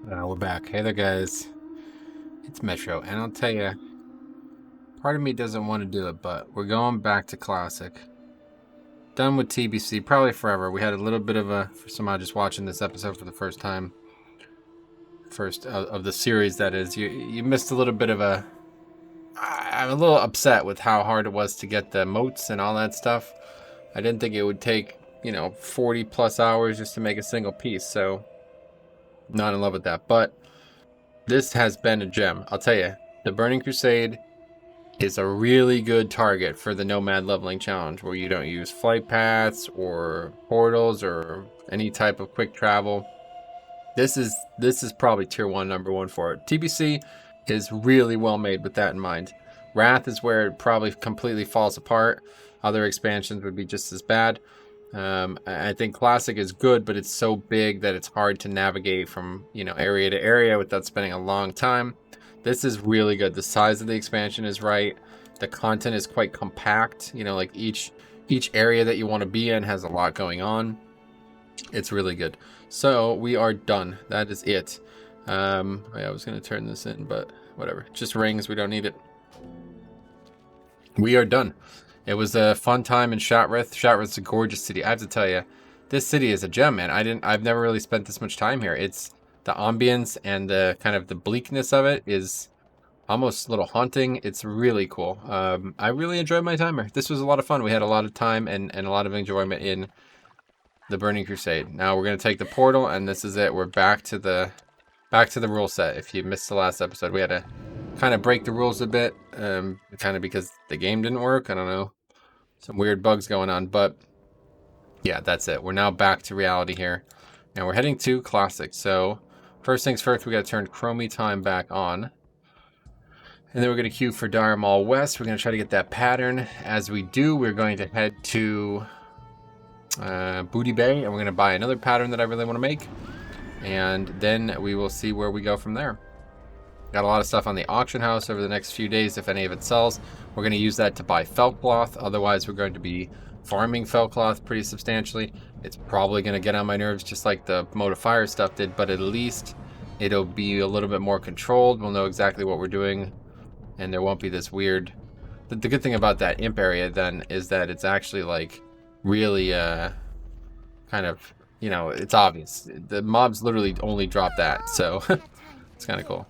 We're back. Hey there, guys. It's Metro, and I'll tell you, part of me doesn't want to do it, but we're going back to Classic. Done with TBC, probably forever. We had a little bit of for somebody just watching this episode for the first time, first of the series, that is. You missed a little bit of a. I'm a little upset with how hard it was to get the moats and all that stuff. I didn't think it would take, 40 plus hours just to make a single piece, so not in love with that. But this has been a gem. I'll tell you, the Burning Crusade is a really good target for the Nomad leveling challenge, where you don't use flight paths or portals or any type of quick travel. This is probably tier 1, number 1 for it. TBC is really well made with that in mind. Wrath is where it probably completely falls apart. Other expansions would be just as bad. I think Classic is good, but it's so big that it's hard to navigate from area to area without spending a long time. This is really good. The size of the expansion is right. The content is quite compact. Like each area that you want to be in has a lot going on. It's really good. So we are done. That is it. I was going to turn this in, but whatever. Just rings. We don't need it. We are done. It was a fun time in Shatrith. Shatrith's a gorgeous city. I have to tell you, this city is a gem, man. I've never really spent this much time here. It's the ambience and the kind of the bleakness of it is almost a little haunting. It's really cool. I really enjoyed my time here. This was a lot of fun. We had a lot of time and a lot of enjoyment in the Burning Crusade. Now we're gonna take the portal, and this is it. We're back to the rule set. If you missed the last episode, we had to kind of break the rules a bit, kind of because the game didn't work. I don't know, some weird bugs going on, but yeah, that's it. We're now back to reality here, and we're heading to Classic. So first things first, we got to turn Chromie time back on, and then we're going to queue for Dire Mall West. We're going to try to get that pattern. As we do, we're going to head to Booty Bay, and we're going to buy another pattern that I really want to make, and then we will see where we go from there. Got a lot of stuff on the auction house over the next few days if any of it sells. We're going to use that to buy felt cloth. Otherwise, we're going to be farming felt cloth pretty substantially. It's probably going to get on my nerves just like the Mode of Fire stuff did, but at least it'll be a little bit more controlled. We'll know exactly what we're doing, and there won't be this weird... The good thing about that imp area then is that it's actually like really kind of, it's obvious. The mobs literally only drop that, so it's kind of cool.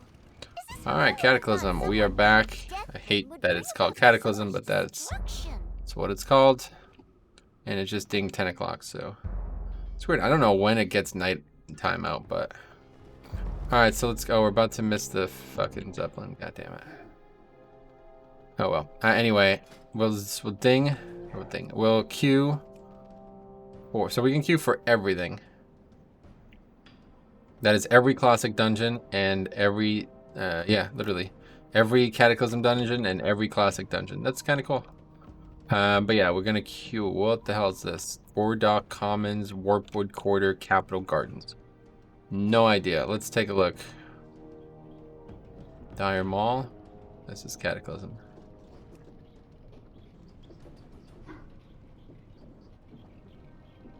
Alright, Cataclysm. We are back. I hate that it's called Cataclysm, but that's what it's called. And it just dinged 10 o'clock, so... It's weird. I don't know when it gets night time out, but... Alright, so let's go. We're about to miss the fucking Zeppelin. God damn it. Oh well. Anyway, we'll ding. We'll queue. So we can queue for everything. That is every Classic dungeon and every... yeah, literally. Every Cataclysm dungeon and every Classic dungeon. That's kind of cool. But yeah, we're going to queue. What the hell is this? Warlock Commons, Warpwood Quarter, Capital Gardens. No idea. Let's take a look. Dire Mall. This is Cataclysm.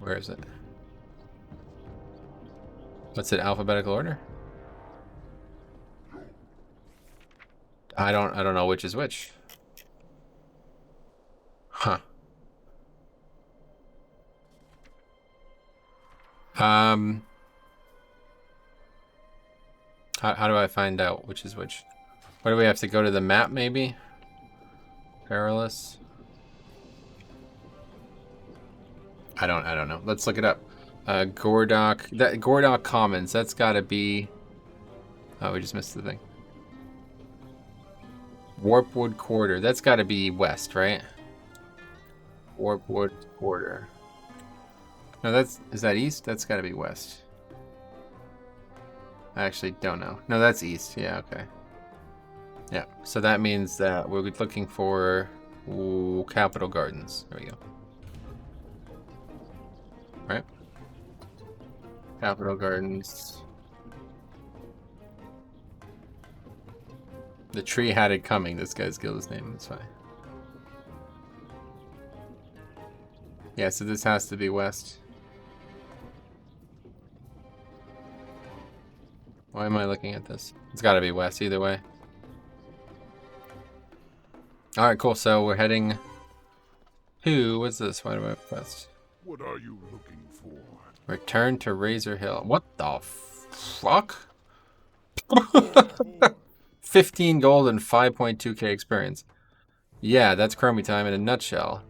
Where is it? What's it? Alphabetical order? I don't know which is which. Huh. How do I find out which is which? What do we have to go to the map maybe? Perilous. I don't know. Let's look it up. Gordock Commons. That's got to be... Oh, we just missed the thing. Warpwood Quarter. That's got to be west, right? Warpwood Quarter. No, is that east? That's got to be west. I actually don't know. No, that's east. Yeah, okay. Yeah, so that means that we're looking for Capital Gardens. There we go. Right? Capital Gardens. The tree had it coming. This guy's guild's name. That's fine. Yeah, so this has to be west. Why am I looking at this? It's got to be west either way. All right, cool. So we're heading to, what's this? Why do I quest? What are you looking for? Return to Razor Hill. What the fuck? 15 gold and 5.2k experience. Yeah, that's Chromie time in a nutshell.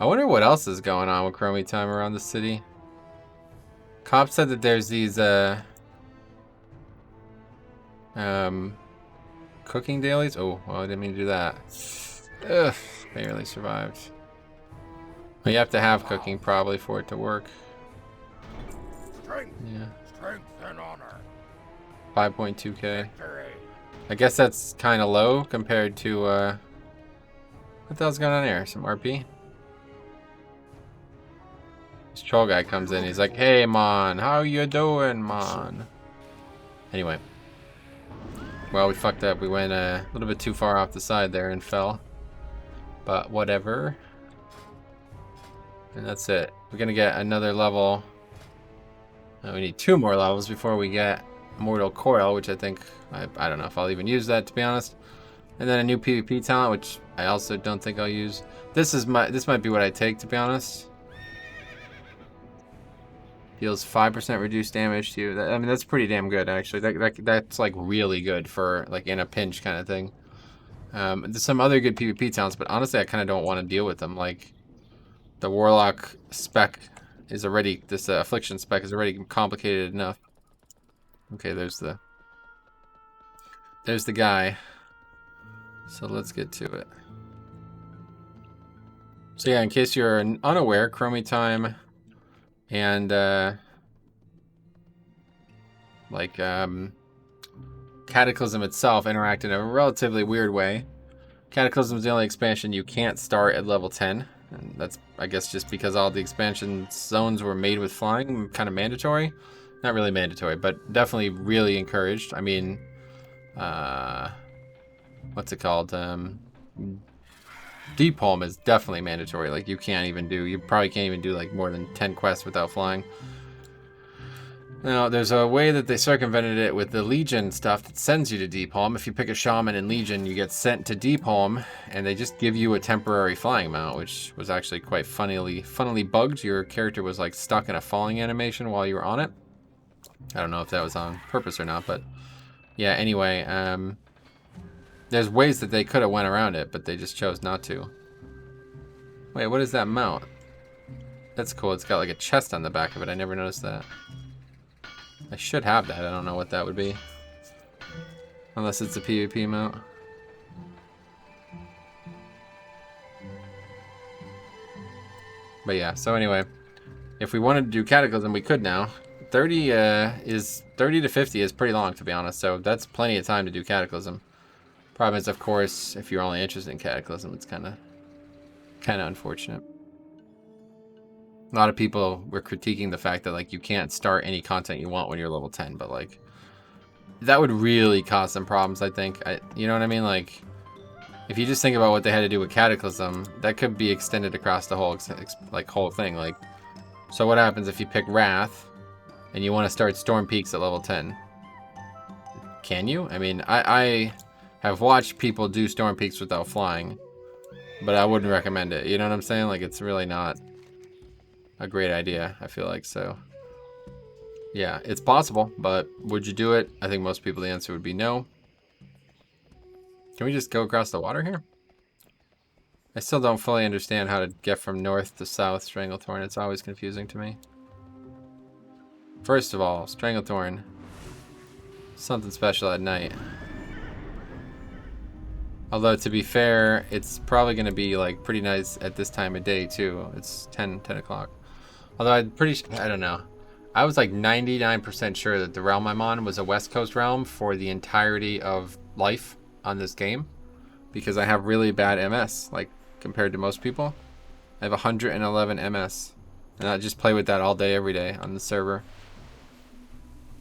I wonder what else is going on with Chromie time around the city. Cop said that there's these cooking dailies. Oh, well, I didn't mean to do that. Ugh, barely survived. Well, you have to have cooking probably for it to work. Strength, Yeah. strength and honor. 5.2k. Victory. I guess that's kind of low compared to what the hell's going on here? Some RP? This troll guy comes in. He's like, "Hey, man, how you doing, man?" Anyway. Well, we fucked up. We went a little bit too far off the side there and fell. But whatever. And that's it. We're going to get another level. We need 2 more levels before we get Mortal Coil, which I think, I don't know if I'll even use that, to be honest. And then a new PvP talent, which I also don't think I'll use. This might be what I take, to be honest. Deals 5% reduced damage to you. I mean, that's pretty damn good, actually. That's like really good for like in a pinch kind of thing. There's some other good PvP talents, but honestly, I kind of don't want to deal with them. Like the Warlock spec is already, this Affliction spec is already complicated enough. Okay, there's the guy. So let's get to it. So yeah, in case you're unaware, Chromie time and Cataclysm itself interact in a relatively weird way. Cataclysm is the only expansion you can't start at level 10. And that's, I guess, just because all the expansion zones were made with flying, kind of mandatory. Not really mandatory, but definitely really encouraged. I mean, what's it called? Deep Home is definitely mandatory. Like, you probably can't even do like more than 10 quests without flying. Now, there's a way that they circumvented it with the Legion stuff that sends you to Deep Home. If you pick a Shaman in Legion, you get sent to Deep Home, and they just give you a temporary flying mount, which was actually quite funnily bugged. Your character was like stuck in a falling animation while you were on it. I don't know if that was on purpose or not, but yeah, anyway, there's ways that they could have went around it, but they just chose not to. Wait, what is that mount? That's cool. It's got like a chest on the back of it. I never noticed that. I should have that. I don't know what that would be. Unless it's a PvP mount. But yeah, so anyway, if we wanted to do Cataclysm, we could now. 30 to 50 is pretty long, to be honest, so that's plenty of time to do Cataclysm. Problem is, of course, if you're only interested in Cataclysm, it's kind of unfortunate. A lot of people were critiquing the fact that like you can't start any content you want when you're level 10, but like that would really cause some problems, I think. You know what I mean? Like if you just think about what they had to do with Cataclysm, that could be extended across the whole whole thing. Like, so what happens if you pick Wrath and you want to start Storm Peaks at level 10? Can you? I mean, I have watched people do Storm Peaks without flying, but I wouldn't recommend it. You know what I'm saying? Like, it's really not a great idea, I feel like. So yeah, it's possible, but would you do it? I think most people, the answer would be no. Can we just go across the water here? I still don't fully understand how to get from north to south Stranglethorn. It's always confusing to me. First of all, Stranglethorn, something special at night. Although, to be fair, it's probably going to be like pretty nice at this time of day too. It's 10 o'clock. Although I don't know. I was like 99% sure that the realm I'm on was a West Coast realm for the entirety of life on this game, because I have really bad MS, like compared to most people. I have 111 MS, and I just play with that all day, every day on the server.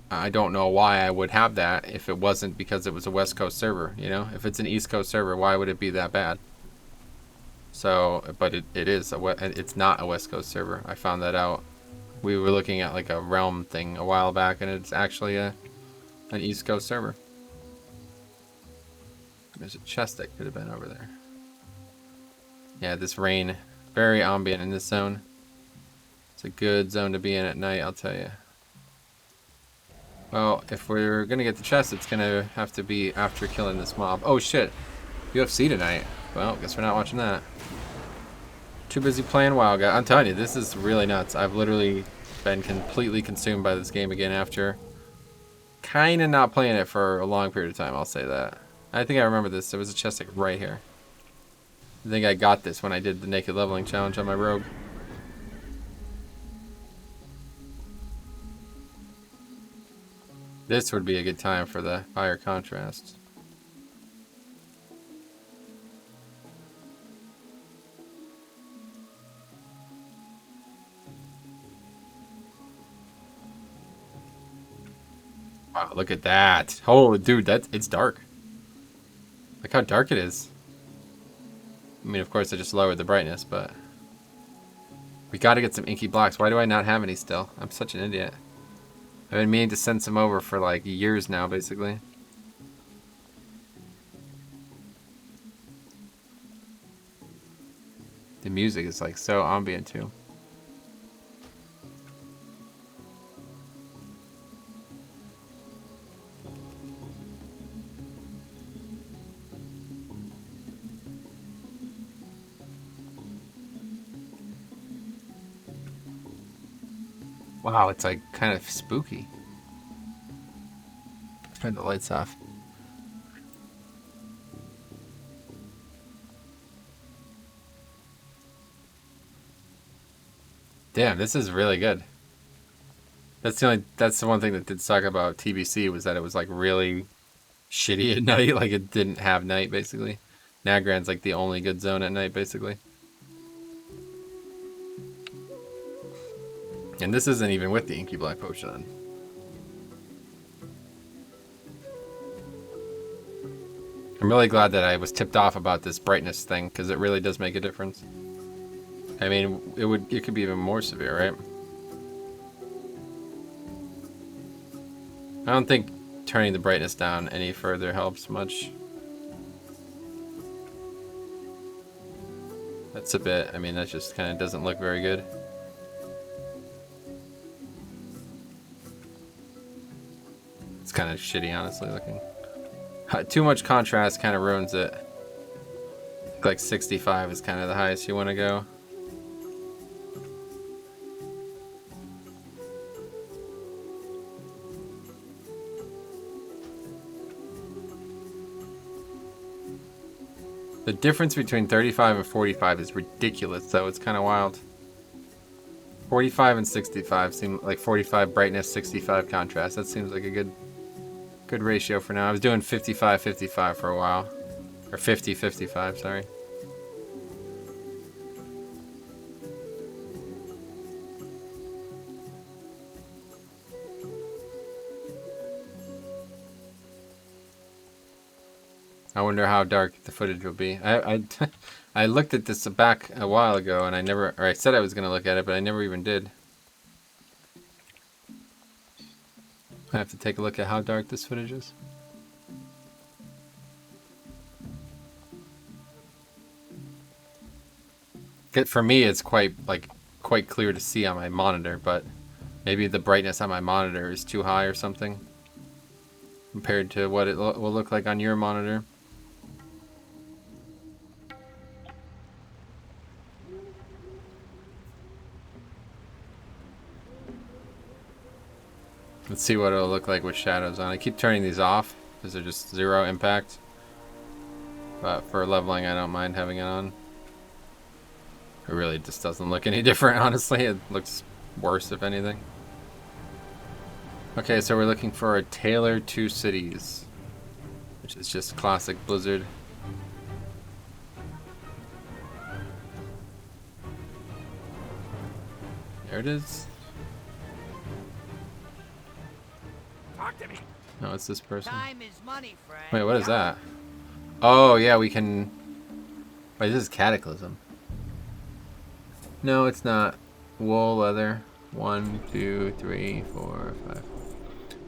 I don't know why I would have that if it wasn't because it was a West Coast server, you know? If it's an East Coast server, why would it be that bad? So, but it is, it's not a West Coast server. I found that out. We were looking at like a realm thing a while back, and it's actually a an East Coast server. There's a chest that could have been over there. Yeah, this rain, very ambient in this zone. It's a good zone to be in at night, I'll tell you. Well, if we're gonna get the chest, it's gonna have to be after killing this mob. Oh shit, UFC tonight. Well, guess we're not watching that. Too busy playing WoW, guys. I'm telling you, this is really nuts. I've literally been completely consumed by this game again after kind of not playing it for a long period of time, I'll say that. I think I remember this. There was a chest like right here. I think I got this when I did the naked leveling challenge on my rogue. This would be a good time for the fire contrast. Wow, look at that. Oh, dude, it's dark. Look how dark it is. I mean, of course, I just lowered the brightness, but... We gotta get some inky blocks. Why do I not have any still? I'm such an idiot. I've been meaning to send some over for like years now, basically. The music is like so ambient too. Wow, it's like kind of spooky. Turn the lights off. Damn, this is really good. That's the one thing that did suck about TBC was that it was like really shitty at night. Like it didn't have night basically. Nagrand's like the only good zone at night basically. And this isn't even with the Inky Black Potion. I'm really glad that I was tipped off about this brightness thing because it really does make a difference. I mean, it could be even more severe, right? I don't think turning the brightness down any further helps much. That's a bit, I mean, that just kind of doesn't look very good. It's kind of shitty, honestly, looking. Too much contrast kind of ruins it. Like 65 is kind of the highest you want to go. The difference between 35 and 45 is ridiculous, though. It's kind of wild. 45 and 65 seem like 45 brightness, 65 contrast. That seems like a good ratio for now. I was doing 55-55 for a while. Or 50-55, sorry. I wonder how dark the footage will be. I looked at this back a while ago and I said I was going to look at it, but I never even did. I have to take a look at how dark this footage is. For me, it's quite clear to see on my monitor, but maybe the brightness on my monitor is too high or something compared to what it will look like on your monitor. Let's see what it'll look like with shadows on. I keep turning these off because they're just zero impact. But for leveling, I don't mind having it on. It really just doesn't look any different, honestly. It looks worse, if anything. Okay, so we're looking for a Tailor 2 Cities, which is just classic Blizzard. There it is. No, it's this person. Time is money, friend. Wait, what is that? Oh, yeah, we can... Wait, this is Cataclysm. No, it's not. Wool, leather. 1, 2, 3, 4, 5.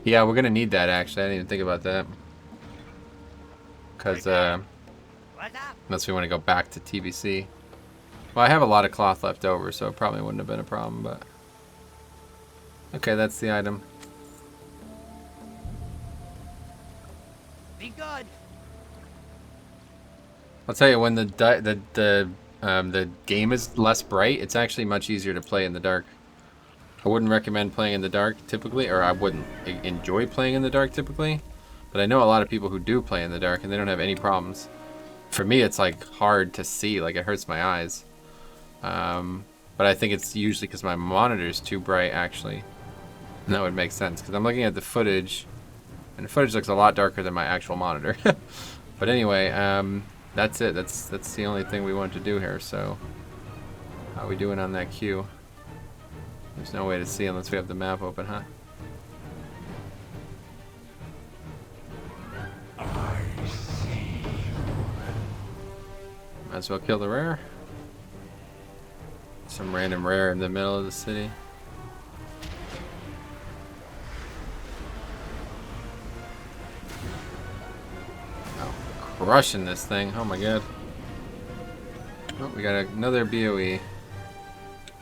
Yeah, we're gonna need that actually. I didn't even think about that. Because unless we want to go back to TBC. Well, I have a lot of cloth left over, so it probably wouldn't have been a problem, but okay, that's the item. Be good. I'll tell you, when the game is less bright, it's actually much easier to play in the dark. I wouldn't recommend playing in the dark typically, or I wouldn't enjoy playing in the dark typically, but I know a lot of people who do play in the dark and they don't have any problems. For me, it's like hard to see, like it hurts my eyes. But I think it's usually because my monitor is too bright actually. And that would make sense because I'm looking at the footage, and the footage looks a lot darker than my actual monitor. But anyway, that's it. That's the only thing we want to do here. So, how are we doing on that queue? There's no way to see unless we have the map open, huh? Might as well kill the rare. Some random rare in the middle of the city. Oh, crushing this thing. Oh my god. Oh, we got another BOE.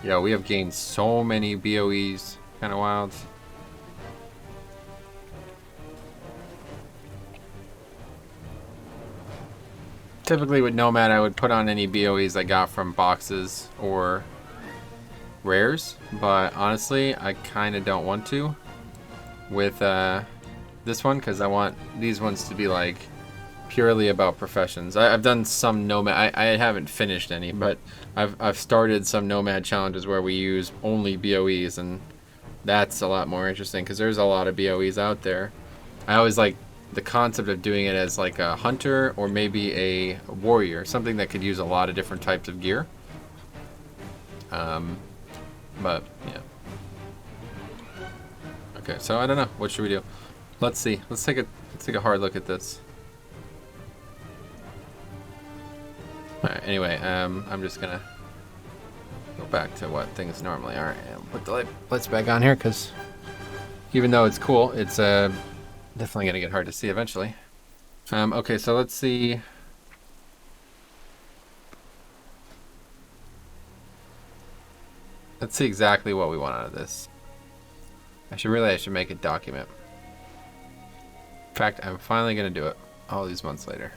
Yo, we have gained so many BOEs. Kind of wild. Typically with Nomad, I would put on any BOEs I got from boxes or rares, but honestly, I kind of don't want to with this one because I want these ones to be like purely about professions. I've done some Nomad. I haven't finished any, but I've started some Nomad challenges where we use only BOEs, and that's a lot more interesting because there's a lot of BOEs out there. I always like the concept of doing it as like a hunter or maybe a warrior, something that could use a lot of different types of gear. But yeah. Okay, so I don't know. What should we do? Let's see. Let's take a hard look at this. Alright, anyway, I'm just gonna go back to what things normally are and put the lights back on here because even though it's cool, it's definitely gonna get hard to see eventually. Okay, so let's see. Let's see exactly what we want out of this. I should make a document. In fact, I'm finally gonna do it all these months later.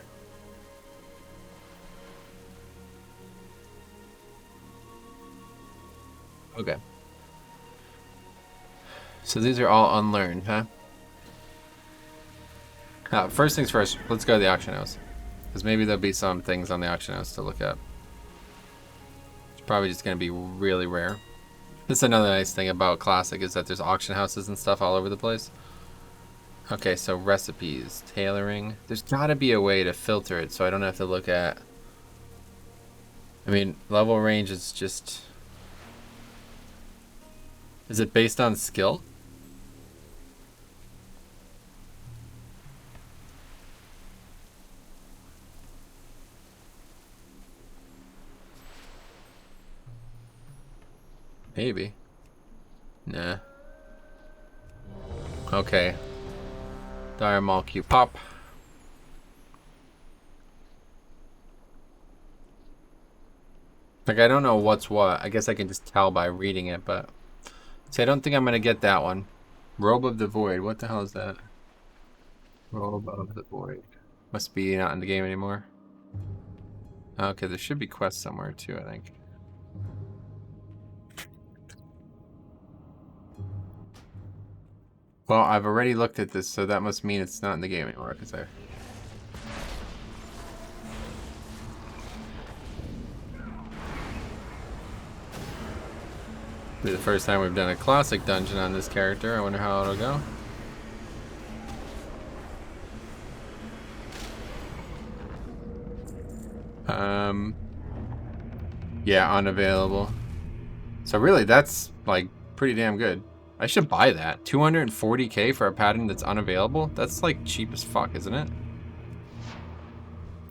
Okay. So these are all unlearned, huh? First things first, let's go to the auction house. Because maybe there'll be some things on the auction house to look at. It's probably just going to be really rare. This is another nice thing about Classic is that there's auction houses and stuff all over the place. Okay, so recipes, tailoring. There's got to be a way to filter it so I don't have to look at... I mean, level range is just... Is it based on skill? Maybe. Nah. Okay. Dire Maul Q pop. Like, I don't know what's what. I guess I can just tell by reading it, but... See, I don't think I'm gonna get that one. Robe of the Void. What the hell is that? Robe of the Void. Must be not in the game anymore. Okay, there should be quests somewhere too, I think. Well, I've already looked at this, so that must mean it's not in the game anymore, because I... Be the first time we've done a classic dungeon on this character. I wonder how it'll go. Yeah, unavailable. So really, that's like pretty damn good. I should buy that. 240k for a pattern that's unavailable? That's like cheap as fuck, isn't it?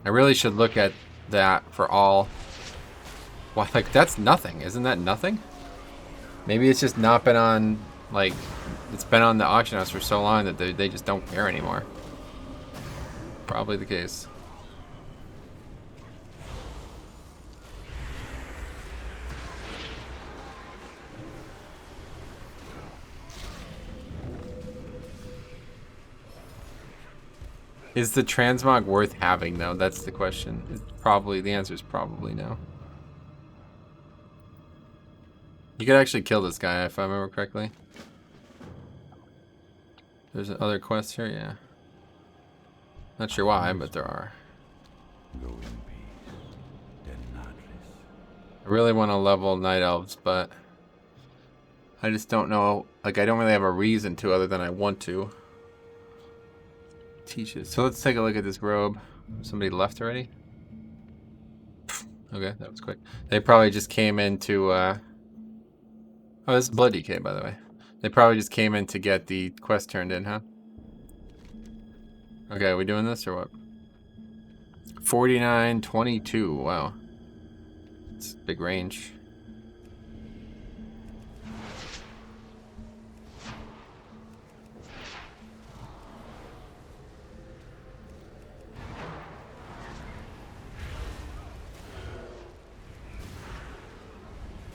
I really should look at that for all... Well, like, that's nothing. Isn't that nothing? Maybe it's just not been on, like, It's been on the auction house for so long that they just don't care anymore. Probably the case. Is the transmog worth having though? That's the question. The answer is probably no. You could actually kill this guy if I remember correctly. There's other quests here, yeah. Not sure why, but there are. Go in peace. I really want to level Night Elves, but I just don't know. Like, I don't really have a reason to other than I want to. Teach it. So let's take a look at this robe. Somebody left already? Okay, that was quick. They probably just came in to, Oh, this is Blood DK, by the way. They probably just came in to get the quest turned in, huh? Okay, are we doing this or what? 4922. Wow. It's a big range.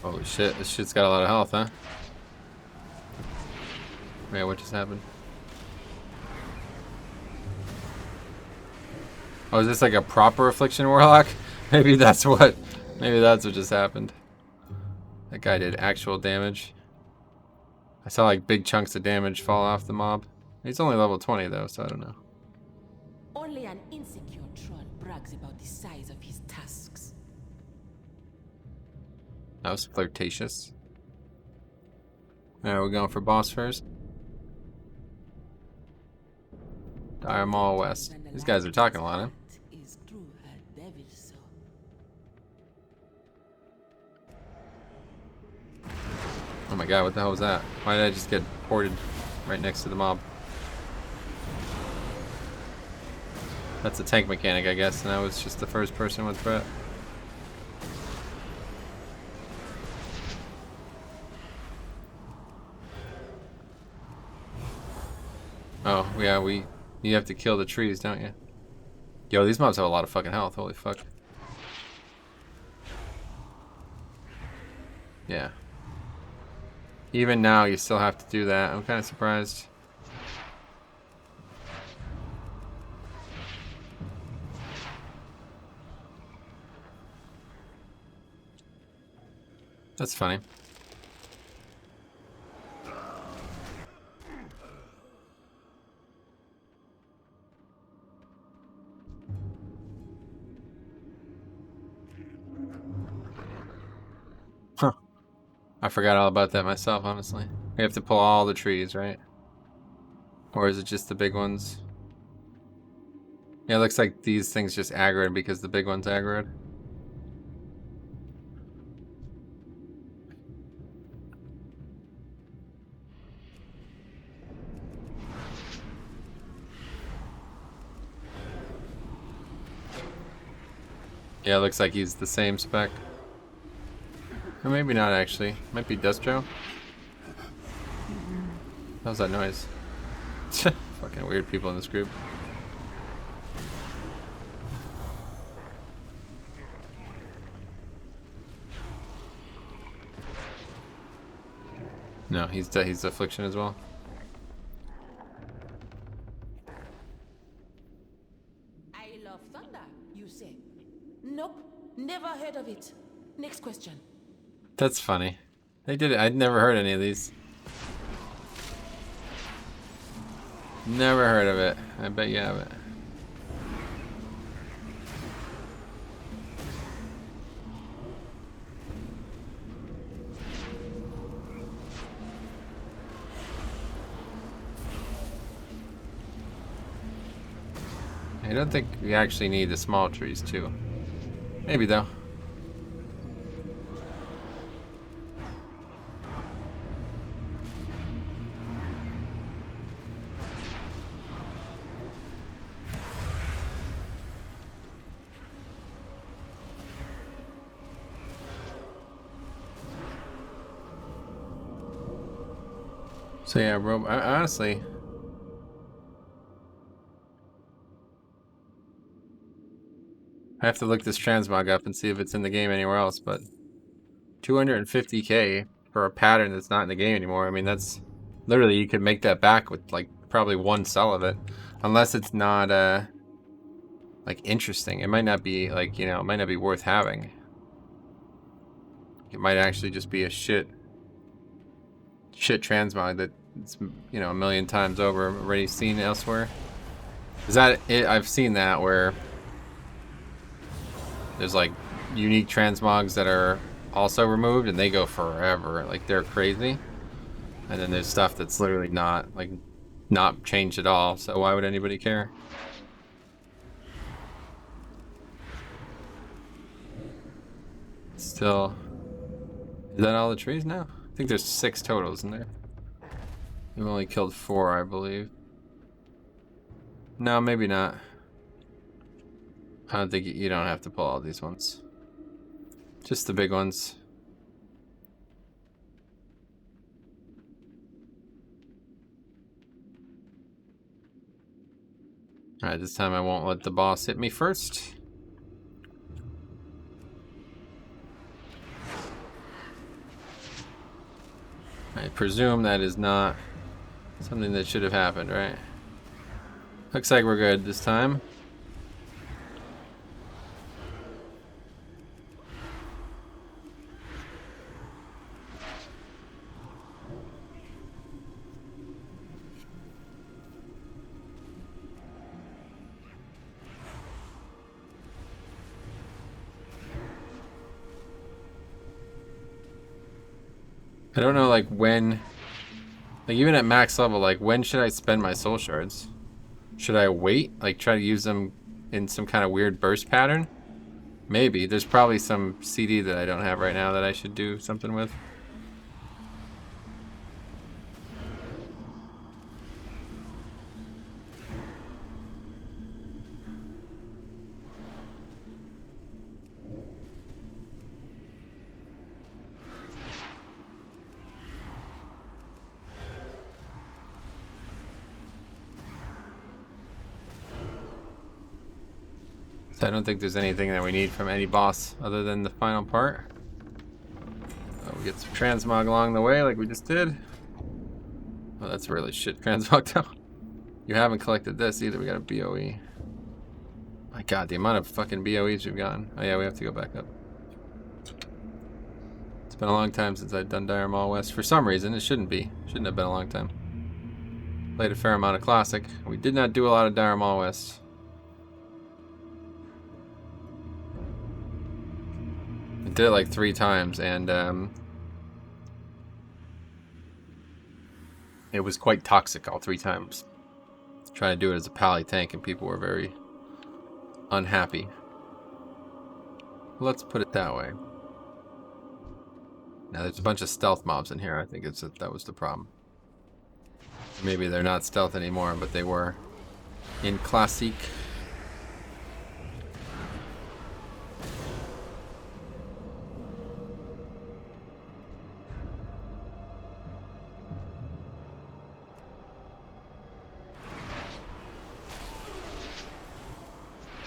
Holy shit, this shit's got a lot of health, huh? Yeah, what just happened? Oh, is this like a proper Affliction Warlock? Maybe that's what just happened. That guy did actual damage. I saw like big chunks of damage fall off the mob. He's only level 20 though, so I don't know. Only an insecure troll brags about the size of his tusks. That was flirtatious. Alright, we're going for boss first. Dire Mall West. These guys are talking a lot, huh? Oh my god, what the hell was that? Why did I just get ported right next to the mob? That's a tank mechanic, I guess, and I was just the first person with threat. Oh, yeah, you have to kill the trees, don't you? Yo, these mobs have a lot of fucking health, holy fuck. Yeah. Even now, you still have to do that. I'm kind of surprised. That's funny. Huh. I forgot all about that myself, honestly. We have to pull all the trees, right? Or is it just the big ones? Yeah, it looks like these things just aggroed because the big ones aggroed. Yeah, it looks like he's the same spec. Or maybe not, actually. Might be Destro. What was that noise? Fucking weird people in this group. No, he's Affliction as well. I love thunder, you say? Nope, never heard of it. Next question. That's funny. They did it. I'd never heard any of these. Never heard of it. I bet you have it. I don't think we actually need the small trees too. Maybe though. So yeah, honestly, I have to look this transmog up and see if it's in the game anywhere else, but 250k for a pattern that's not in the game anymore. I mean, that's literally, you could make that back with like probably one sell of it, unless it's not like interesting. It might not be like, you know, it might not be worth having. It might actually just be a shit transmog that it's, you know, a million times over already seen elsewhere. Is that it? I've seen that where there's like unique transmogs that are also removed and they go forever, like they're crazy. And then there's stuff that's literally not changed at all, so why would anybody care? Still, is that all the trees now? I think there's 6 totals in there. We've only killed 4, I believe. No, maybe not. I don't think you don't have to pull all these ones. Just the big ones. Alright, this time I won't let the boss hit me first. I presume that is not something that should have happened, right? Looks like we're good this time. I don't know, like, when, like, even at max level, like, when should I spend my soul shards? Should I wait? Like, try to use them in some kind of weird burst pattern? Maybe. There's probably some CD that I don't have right now that I should do something with. I don't think there's anything that we need from any boss other than the final part. We get some transmog along the way like we just did. Oh, that's really shit transmog though. You haven't collected this either. We got a BOE. My god, the amount of fucking BOEs we've gotten. Oh yeah, we have to go back up. It's been a long time since I've done Dire Mall West. For some reason, it shouldn't be. Shouldn't have been a long time. Played a fair amount of Classic. We did not do a lot of Dire Mall West. Did it like 3 times, and it was quite toxic all 3 times. Trying to do it as a pally tank, and people were very unhappy. Let's put it that way. Now there's a bunch of stealth mobs in here. I think that was the problem. Maybe they're not stealth anymore, but they were in Classic.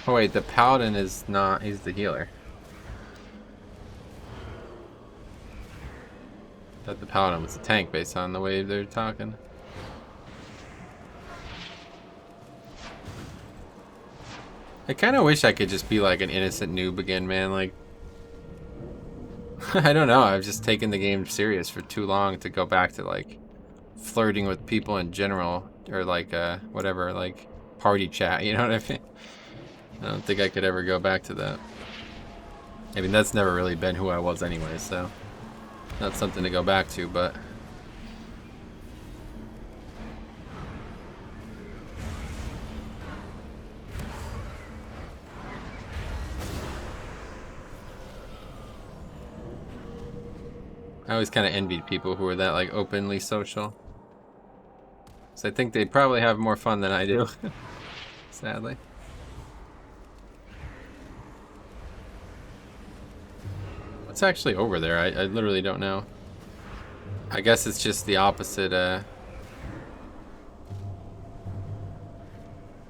Oh wait, the paladin is not, he's the healer. I thought the paladin was the tank based on the way they're talking. I kind of wish I could just be like an innocent noob again, man. Like, I don't know, I've just taken the game serious for too long to go back to like flirting with people in general, or like whatever, like party chat, you know what I mean? I don't think I could ever go back to that. I mean, that's never really been who I was anyway, so not something to go back to, but I always kind of envied people who were that like openly social. So I think they probably have more fun than I do, sadly. What's actually over there? I literally don't know. I guess it's just the opposite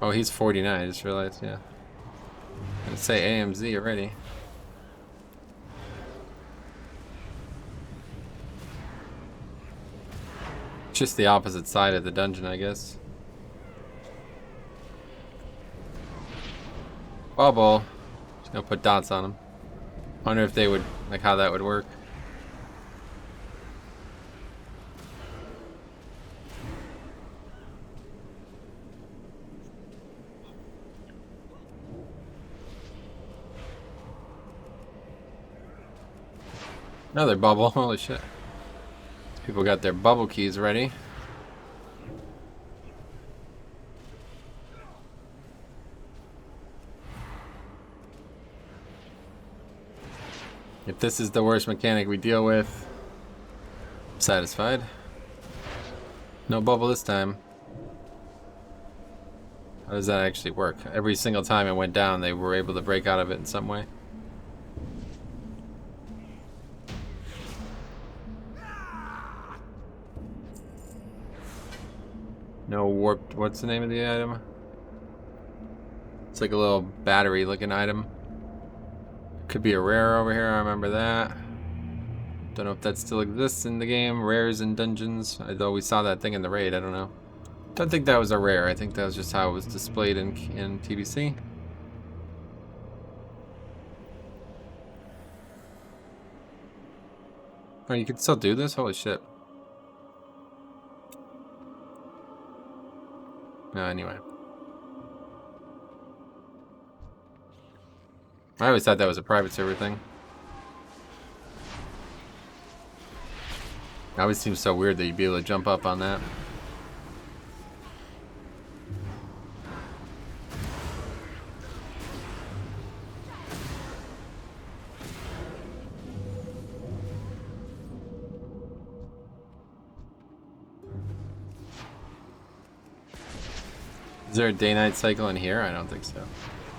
Oh, he's 49. I just realized. Yeah. Gonna say AMZ already. Just the opposite side of the dungeon, I guess. Bubble. Just gonna put dots on them. Wonder if they would, like, how that would work. Another bubble. Holy shit. People got their bubble keys ready. If this is the worst mechanic we deal with, I'm satisfied. No bubble this time. How does that actually work? Every single time it went down, they were able to break out of it in some way. No warped. What's the name of the item? It's like a little battery looking item. Could be a rare over here, I remember that. Don't know if that still exists in the game. Rares in dungeons. Although we saw that thing in the raid, I don't know. Don't think that was a rare. I think that was just how it was displayed in TBC. Oh, you can still do this? Holy shit. No, anyway. I always thought that was a private server thing. It always seems so weird that you'd be able to jump up on that. Is there a day-night cycle in here? I don't think so.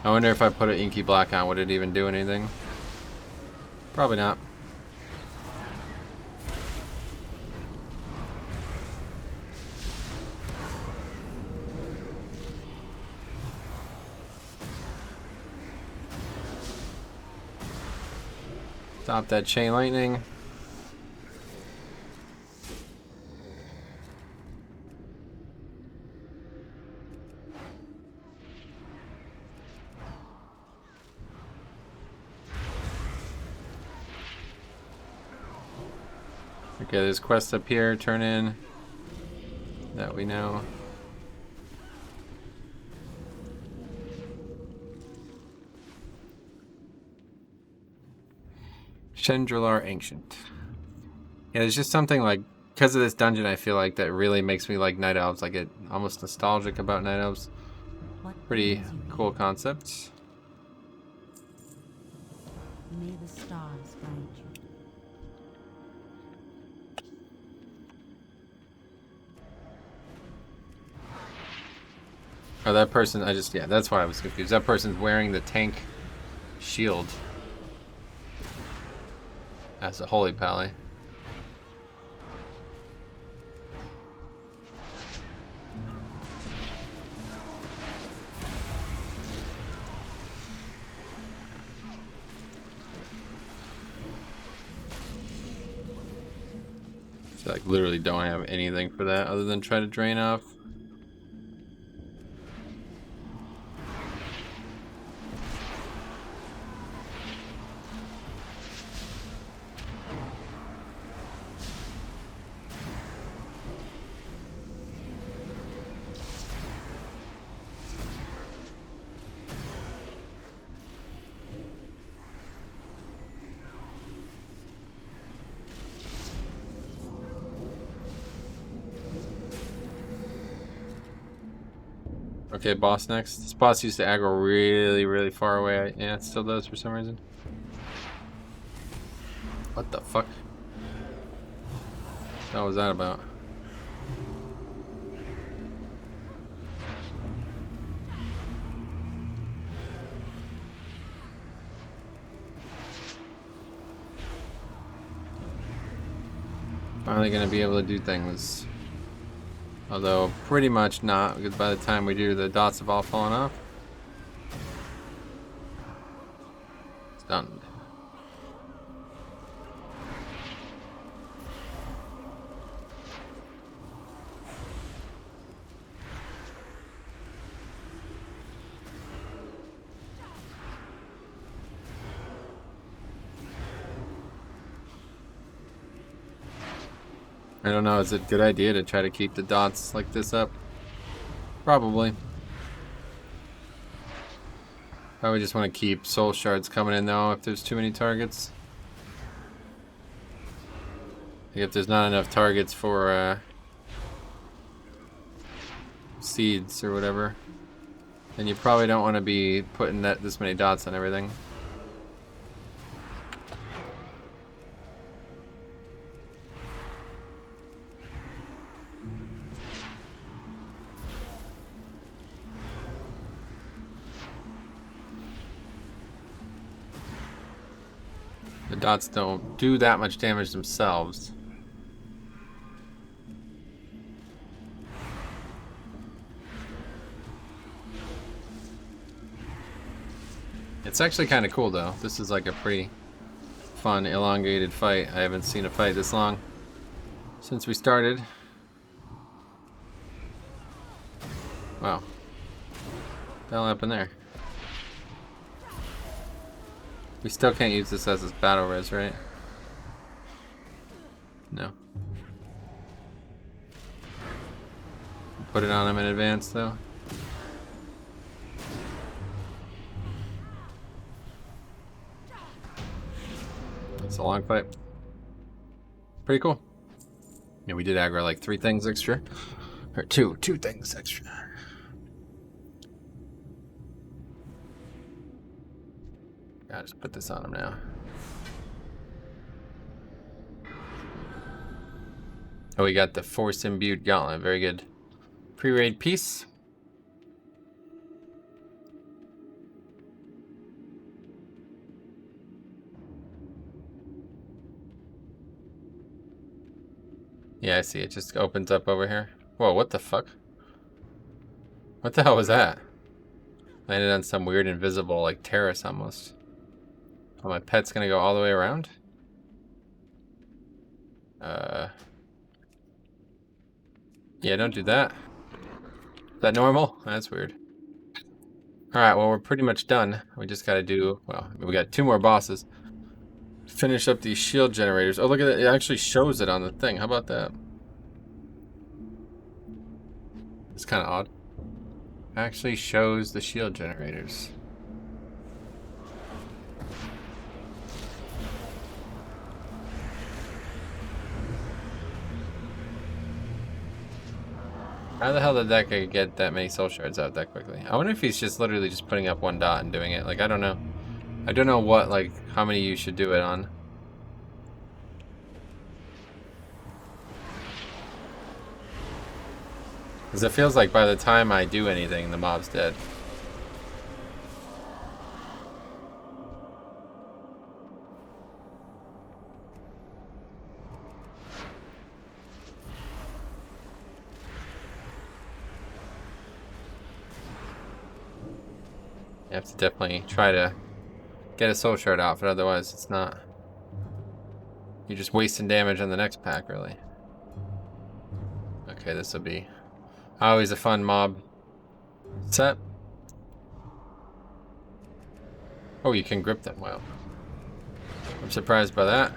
I wonder if I put an inky black on, would it even do anything? Probably not. Stop that chain lightning. Okay, there's quests up here, turn in. That we know. Chandrilar Ancient. Yeah, there's just something like, because of this dungeon, I feel like that really makes me like Night Elves. I get almost nostalgic about Night Elves. Pretty cool concept. May the stars guide you. Oh, that person, yeah, that's why I was confused. That person's wearing the tank shield as a holy pally. So, like, literally don't have anything for that other than try to drain off. Okay, boss next. This boss used to aggro really, really far away. Yeah, it still does for some reason. What the fuck? What was that about? Finally gonna be able to do things. Although pretty much not, because by the time we do, the dots have all fallen off. Stunned. I don't know, is it a good idea to try to keep the dots like this up? Probably. Probably just want to keep soul shards coming in though if there's too many targets. Like if there's not enough targets for seeds or whatever, then you probably don't want to be putting this many dots on everything. The dots don't do that much damage themselves. It's actually kind of cool though. This is like a pretty fun, elongated fight. I haven't seen a fight this long since we started. Wow. What the hell happened there? We still can't use this as a battle res, right? No. Put it on him in advance, though. It's a long fight. Pretty cool. Yeah, we did aggro like 3 things extra. Or two things extra. I'll just put this on him now. Oh, we got the Force Imbued Gauntlet. Very good. Pre-raid piece. Yeah, I see. It just opens up over here. Whoa, what the fuck? What the hell was that? Landed on some weird invisible, like, terrace almost. Oh, my pet's gonna go all the way around? Yeah, don't do that. Is that normal? That's weird. Alright, well, we're pretty much done. We just gotta do, well, we got 2 more bosses. Finish up these shield generators. Oh, look at it. It actually shows it on the thing. How about that? It's kind of odd. Actually shows the shield generators. How the hell did that guy get that many soul shards out that quickly? I wonder if he's just literally just putting up 1 dot and doing it. Like, I don't know. I don't know what, like, how many you should do it on. Because it feels like by the time I do anything, the mob's dead. You have to definitely try to get a soul shard out, but otherwise it's not. You're just wasting damage on the next pack, really. Okay, this will be always a fun mob set. Oh, you can grip them well. I'm surprised by that.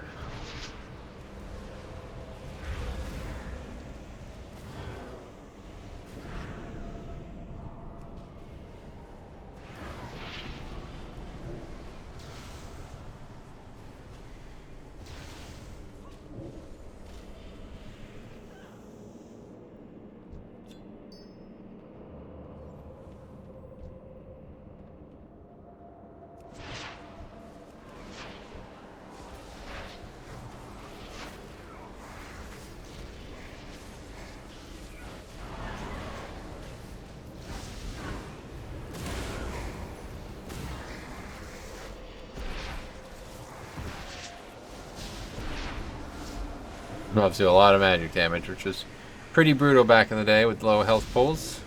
Mobs do a lot of magic damage, which is pretty brutal back in the day with low health pools.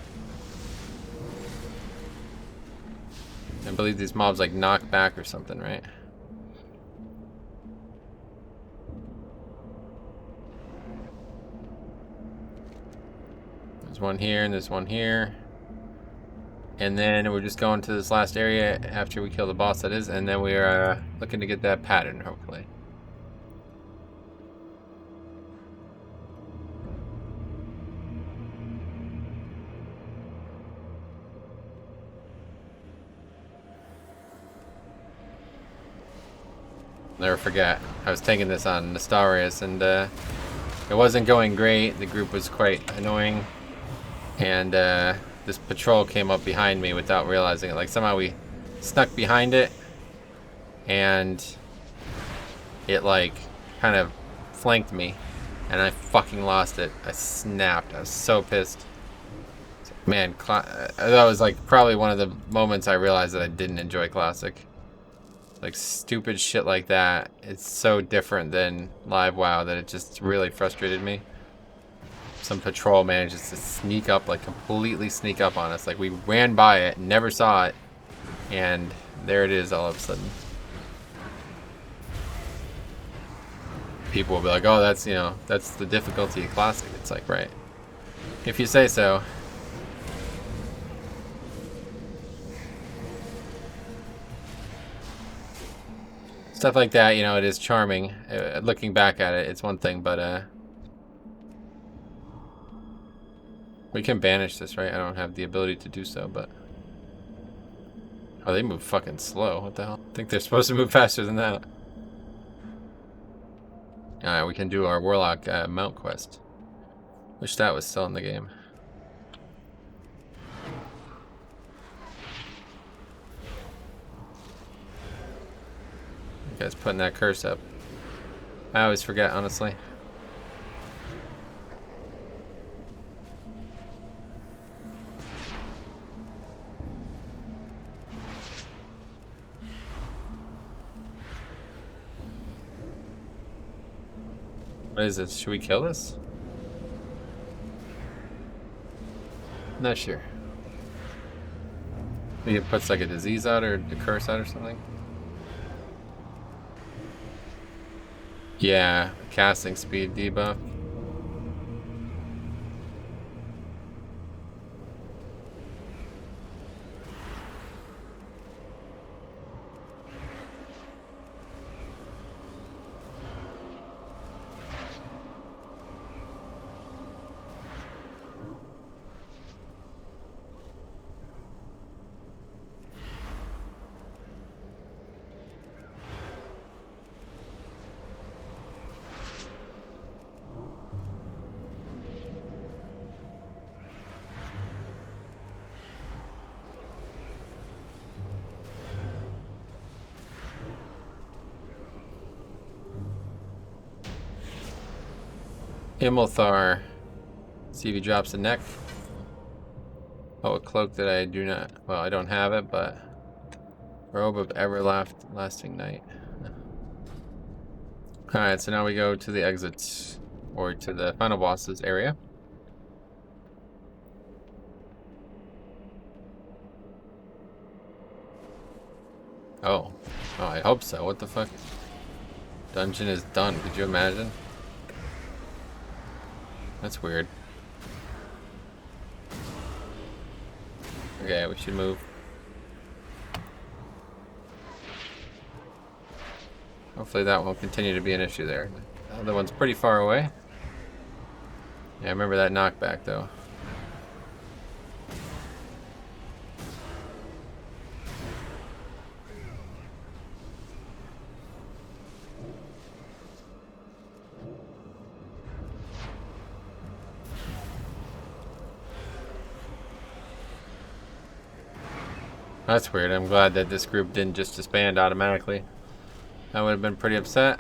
I believe these mobs like knock back or something, right? There's one here and there's one here. And then we're just going to this last area after we kill the boss, that is, and then we are looking to get that pattern, hopefully. Never forget, I was taking this on Nostarius, and it wasn't going great. The group was quite annoying, and this patrol came up behind me without realizing it. Like, somehow we snuck behind it, and it, like, kind of flanked me, and I fucking lost it. I snapped. I was so pissed. Man, that was, like, probably one of the moments I realized that I didn't enjoy Classic. Like, stupid shit like that. It's so different than Live WoW that it just really frustrated me. Some patrol manages to sneak up, like completely sneak up on us. Like, we ran by it, never saw it, and there it is all of a sudden. People will be like, oh, that's, you know, that's the difficulty of Classic. It's like, right. If you say so. Stuff like that, you know, it is charming. Looking back at it, it's one thing, but we can banish this, right? I don't have the ability to do so, but oh, they move fucking slow. What the hell? I think they're supposed to move faster than that. Alright, we can do our Warlock mount quest. Wish that was still in the game. You guys putting that curse up. I always forget, honestly. What is this? Should we kill this? Not sure. Maybe it puts like a disease out or a curse out or something. Yeah, casting speed debuff. Himmelthar. See if he drops a neck. Oh, a cloak that I do not... Well, I don't have it, but... Robe of Everlasting Night. Alright, so now we go to the exits. Or to the final boss's area. Oh. Oh, I hope so. What the fuck? Dungeon is done. Could you imagine? That's weird. Okay, we should move. Hopefully that won't continue to be an issue there. The other one's pretty far away. Yeah, I remember that knockback though. That's weird. I'm glad that this group didn't just disband automatically. I would have been pretty upset.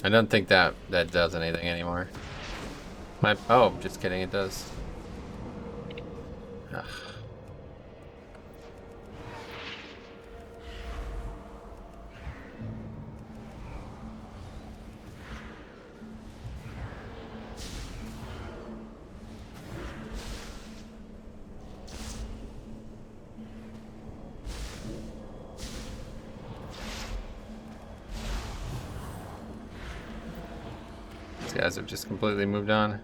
I don't think that does anything anymore. Oh, just kidding, it does. Ugh. These guys have just completely moved on.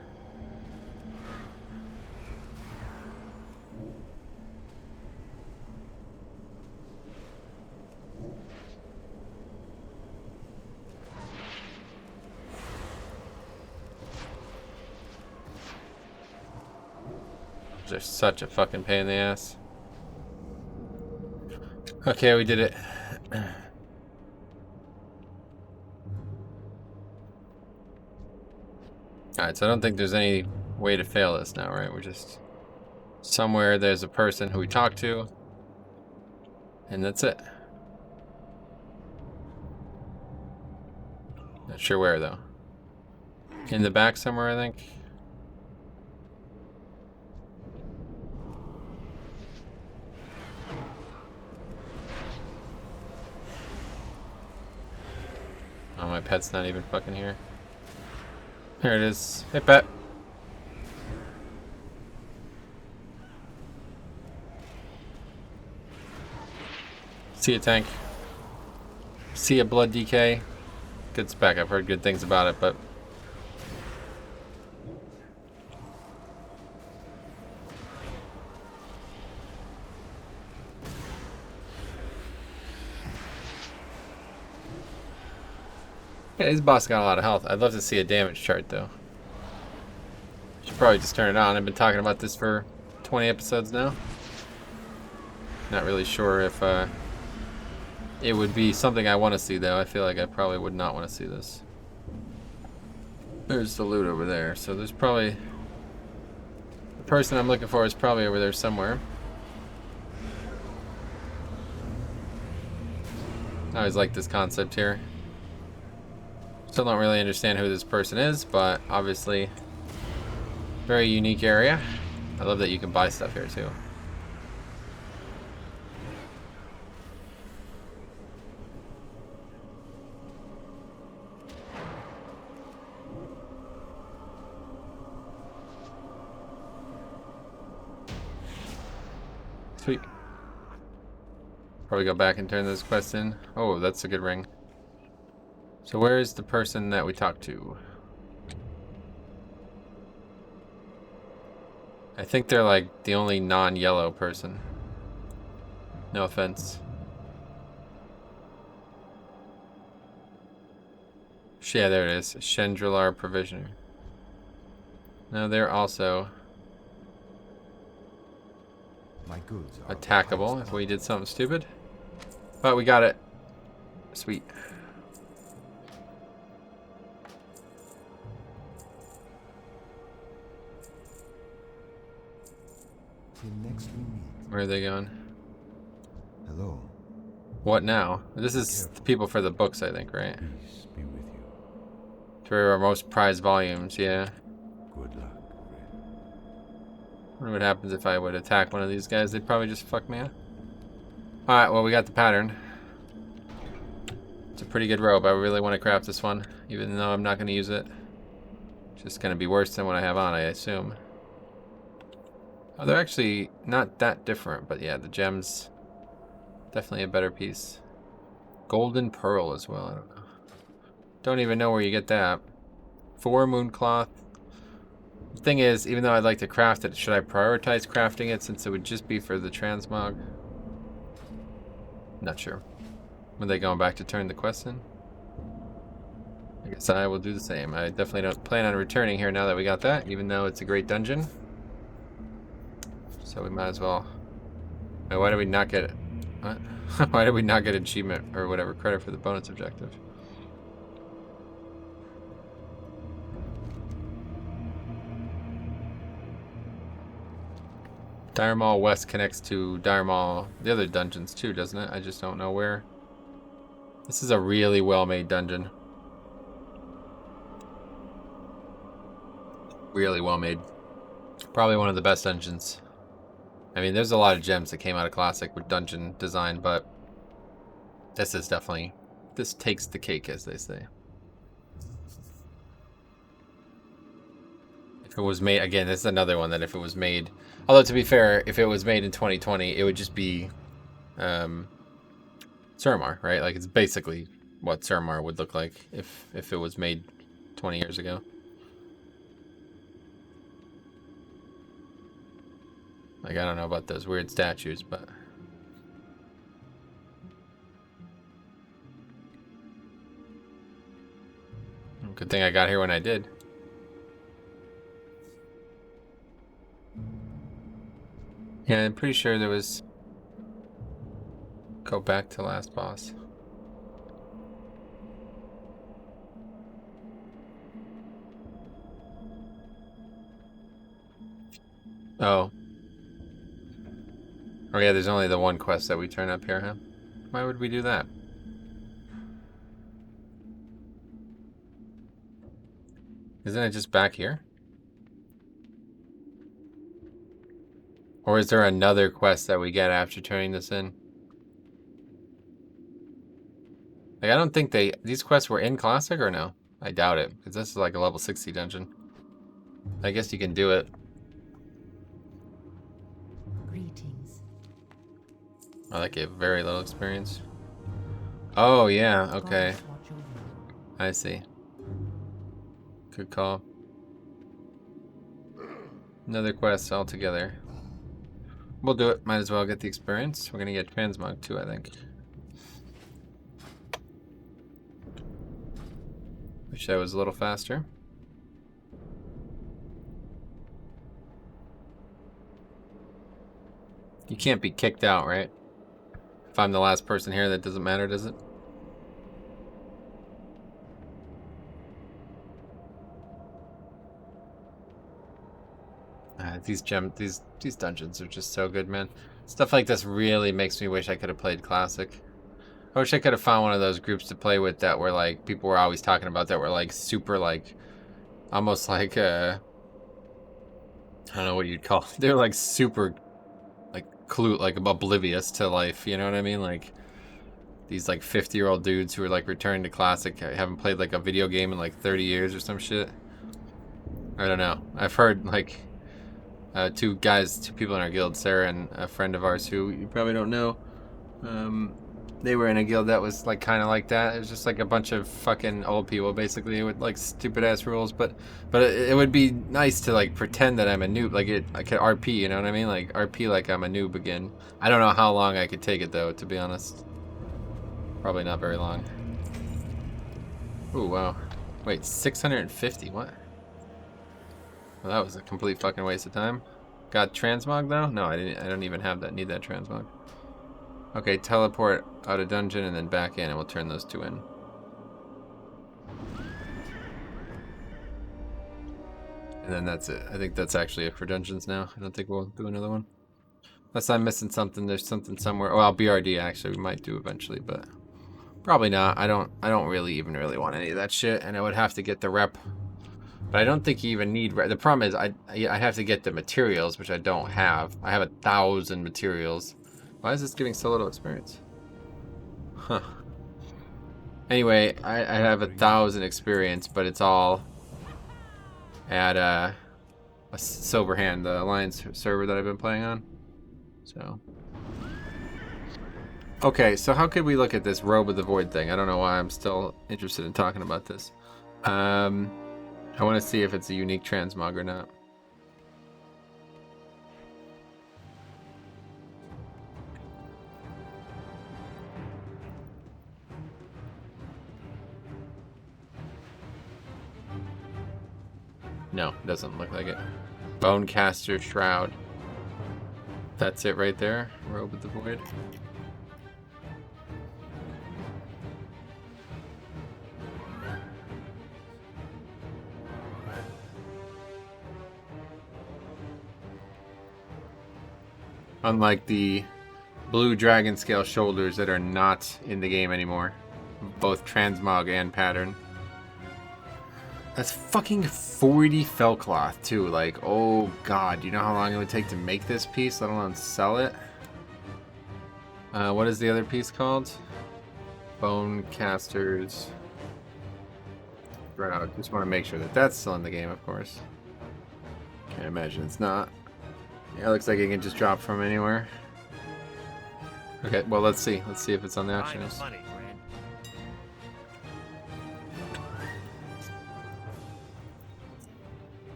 They're such a fucking pain in the ass. Okay, we did it. Alright, so I don't think there's any way to fail this now, right? We're just... somewhere there's a person who we talk to. And that's it. Not sure where, though. In the back somewhere, I think. Oh, my pet's not even fucking here. There it is. Hey, pet. See ya, tank. See ya, blood DK. Good spec. I've heard good things about it, but... yeah, this boss got a lot of health. I'd love to see a damage chart, though. Should probably just turn it on. I've been talking about this for 20 episodes now. Not really sure if it would be something I want to see, though. I feel like I probably would not want to see this. There's the loot over there. So there's probably... the person I'm looking for is probably over there somewhere. I always like this concept here. Still don't really understand who this person is, but obviously very unique area. I love that you can buy stuff here too. Sweet. Probably go back and turn this quest in. Oh, that's a good ring. So where is the person that we talked to? I think they're like the only non-yellow person. No offense. Yeah, there it is. Chandrilar Provisioner. No, they're also My goods are attackable if we did something stupid. But we got it. Sweet. Till next we meet. Where are they going? Hello. What now? This is the people for the books, I think, right? Peace be with you. For our most prized volumes, yeah. Good luck, friend. I wonder what happens if I would attack one of these guys. They'd probably just fuck me up. Alright, well, we got the pattern. It's a pretty good robe. I really want to craft this one, even though I'm not going to use it. It's just going to be worse than what I have on, I assume. Oh, they're actually not that different, but yeah, the gems, definitely a better piece. Golden pearl as well, I don't know. Don't even know where you get that. 4 moon cloth. The thing is, even though I'd like to craft it, should I prioritize crafting it since it would just be for the transmog? Not sure. Are they going back to turn the quest in? I guess I will do the same. I definitely don't plan on returning here now that we got that, even though it's a great dungeon. So we might as well. Wait, why did we not get it? What? Why did we not get achievement or whatever credit for the bonus objective? Dire Maul West connects to Dire Maul, the other dungeons too, doesn't it? I just don't know where. This is a really well-made dungeon. Really well-made. Probably one of the best dungeons. I mean, there's a lot of gems that came out of Classic with dungeon design, but this is definitely, this takes the cake, as they say. If it was made, again, this is another one that if it was made, although to be fair, if it was made in 2020, it would just be Suramar, right? Like, it's basically what Suramar would look like if it was made 20 years ago. Like, I don't know about those weird statues, but... Good thing I got here when I did. Yeah, I'm pretty sure there was... Go back to last boss. Oh. Oh yeah, there's only the one quest that we turn up here, huh? Why would we do that? Isn't it just back here? Or is there another quest that we get after turning this in? Like, I don't think these quests were in Classic or no? I doubt it, because this is like a level 60 dungeon. I guess you can do it. Greetings. Oh, that gave very little experience. Oh, yeah, okay. Gods watch over you. I see. Good call. Another quest altogether. We'll do it. Might as well get the experience. We're gonna get transmog too, I think. Wish that was a little faster. You can't be kicked out, right? If I'm the last person here, that doesn't matter, does it? These dungeons are just so good, man. Stuff like this really makes me wish I could have played Classic. I wish I could have found one of those groups to play with that were like, people were always talking about, that were like super like, almost like, I don't know what you'd call it. They're like super, like, like oblivious to life, you know what I mean? Like, these like 50-year-old dudes who are like returning to Classic, I haven't played like a video game in like 30 years or some shit. I don't know. I've heard like, two people in our guild, Sarah and a friend of ours who you probably don't know. They were in a guild that was like kind of like that. It was just like a bunch of fucking old people basically with like stupid ass rules. But it would be nice to like pretend that I'm a noob. Like I could RP, you know what I mean? Like RP like I'm a noob again. I don't know how long I could take it though, to be honest. Probably not very long. Ooh, wow. Wait, 650? What? Well, that was a complete fucking waste of time. Got transmog though? No, I didn't. I don't even have that. Need that transmog. Okay, teleport out of dungeon and then back in, and we'll turn those two in. And then that's it. I think that's actually it for dungeons now. I don't think we'll do another one. Unless I'm missing something. There's something somewhere. Well, BRD actually we might do eventually, but probably not. I don't really want any of that shit, and I would have to get the rep. But I don't think you even need rep. The problem is I have to get the materials, which I don't have. I have 1,000 materials. Why is this giving so little experience? Huh. Anyway, I have 1,000 experience, but it's all at a Silverhand, the Alliance server that I've been playing on. So. Okay, so how could we look at this Robe of the Void thing? I don't know why I'm still interested in talking about this. I want to see if it's a unique transmog or not. No, doesn't look like it. Bonecaster Shroud. That's it right there. Robe of the Void. Unlike the blue dragon scale shoulders that are not in the game anymore. Both transmog and pattern. That's fucking 40 fell cloth too. Like, oh god, do you know how long it would take to make this piece, let alone sell it? What is the other piece called? Bonecasters Shroud. Just want to make sure that that's still in the game, of course. Can't imagine it's not. Yeah, it looks like it can just drop from anywhere. Okay, well let's see. Let's see if it's on the auction list.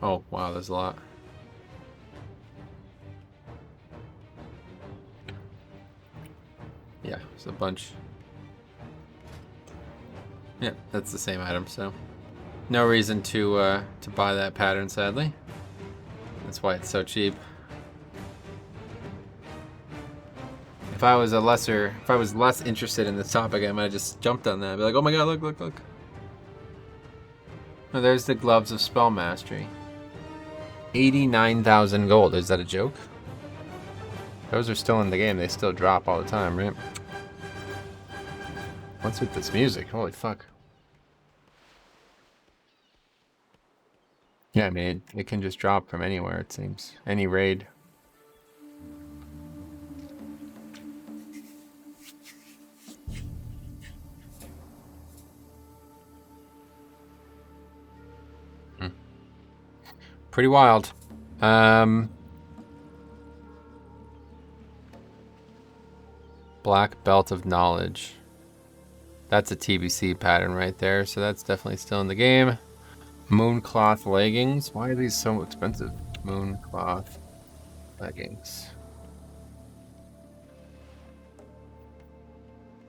Oh, wow, there's a lot. Yeah, it's a bunch. Yeah, that's the same item, so no reason to buy that pattern, sadly. That's why it's so cheap. If I was less interested in this topic, I might have just jumped on that. I'd be like, oh my god, look, look, look. Oh, there's the gloves of spell mastery. 89,000 gold. Is that a joke? Those are still in the game. They still drop all the time, right? What's with this music? Holy fuck. Yeah, I mean, it can just drop from anywhere, it seems. Any raid. Pretty wild. Black Belt of Knowledge. That's a TBC pattern right there, so that's definitely still in the game. Mooncloth leggings. Why are these so expensive? Mooncloth leggings.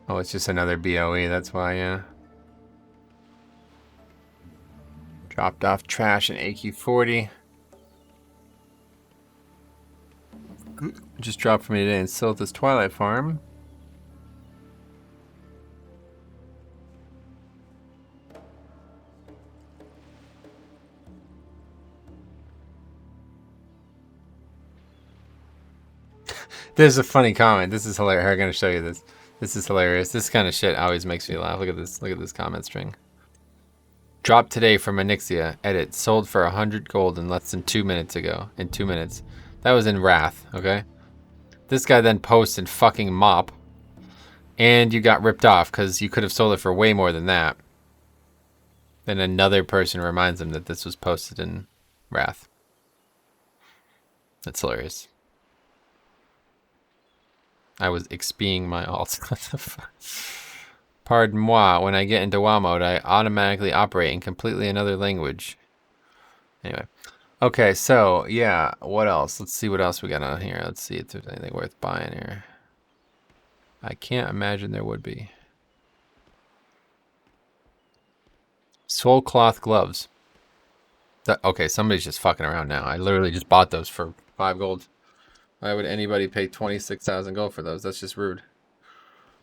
Oh, it's just another BOE, that's why, yeah. Dropped off trash in AQ40. Just dropped for me today in Silthus Twilight Farm. There's a funny comment. This is hilarious. I'm going to show you this. This is hilarious. This kind of shit always makes me laugh. Look at this. Look at this comment string. Dropped today from Anixia. Edit. Sold for 100 gold in less than 2 minutes ago. In 2 minutes. That was in Wrath, okay? This guy then posts in fucking Mop. And you got ripped off because you could have sold it for way more than that. Then another person reminds him that this was posted in Wrath. That's hilarious. I was expiing my alt. What the fuck? Pardon moi, when I get into WoW mode, I automatically operate in completely another language. Anyway. Okay, so, yeah, what else? Let's see what else we got on here. Let's see if there's anything worth buying here. I can't imagine there would be. Soul cloth gloves. Okay, somebody's just fucking around now. I literally just bought those for 5 gold. Why would anybody pay 26,000 gold for those? That's just rude.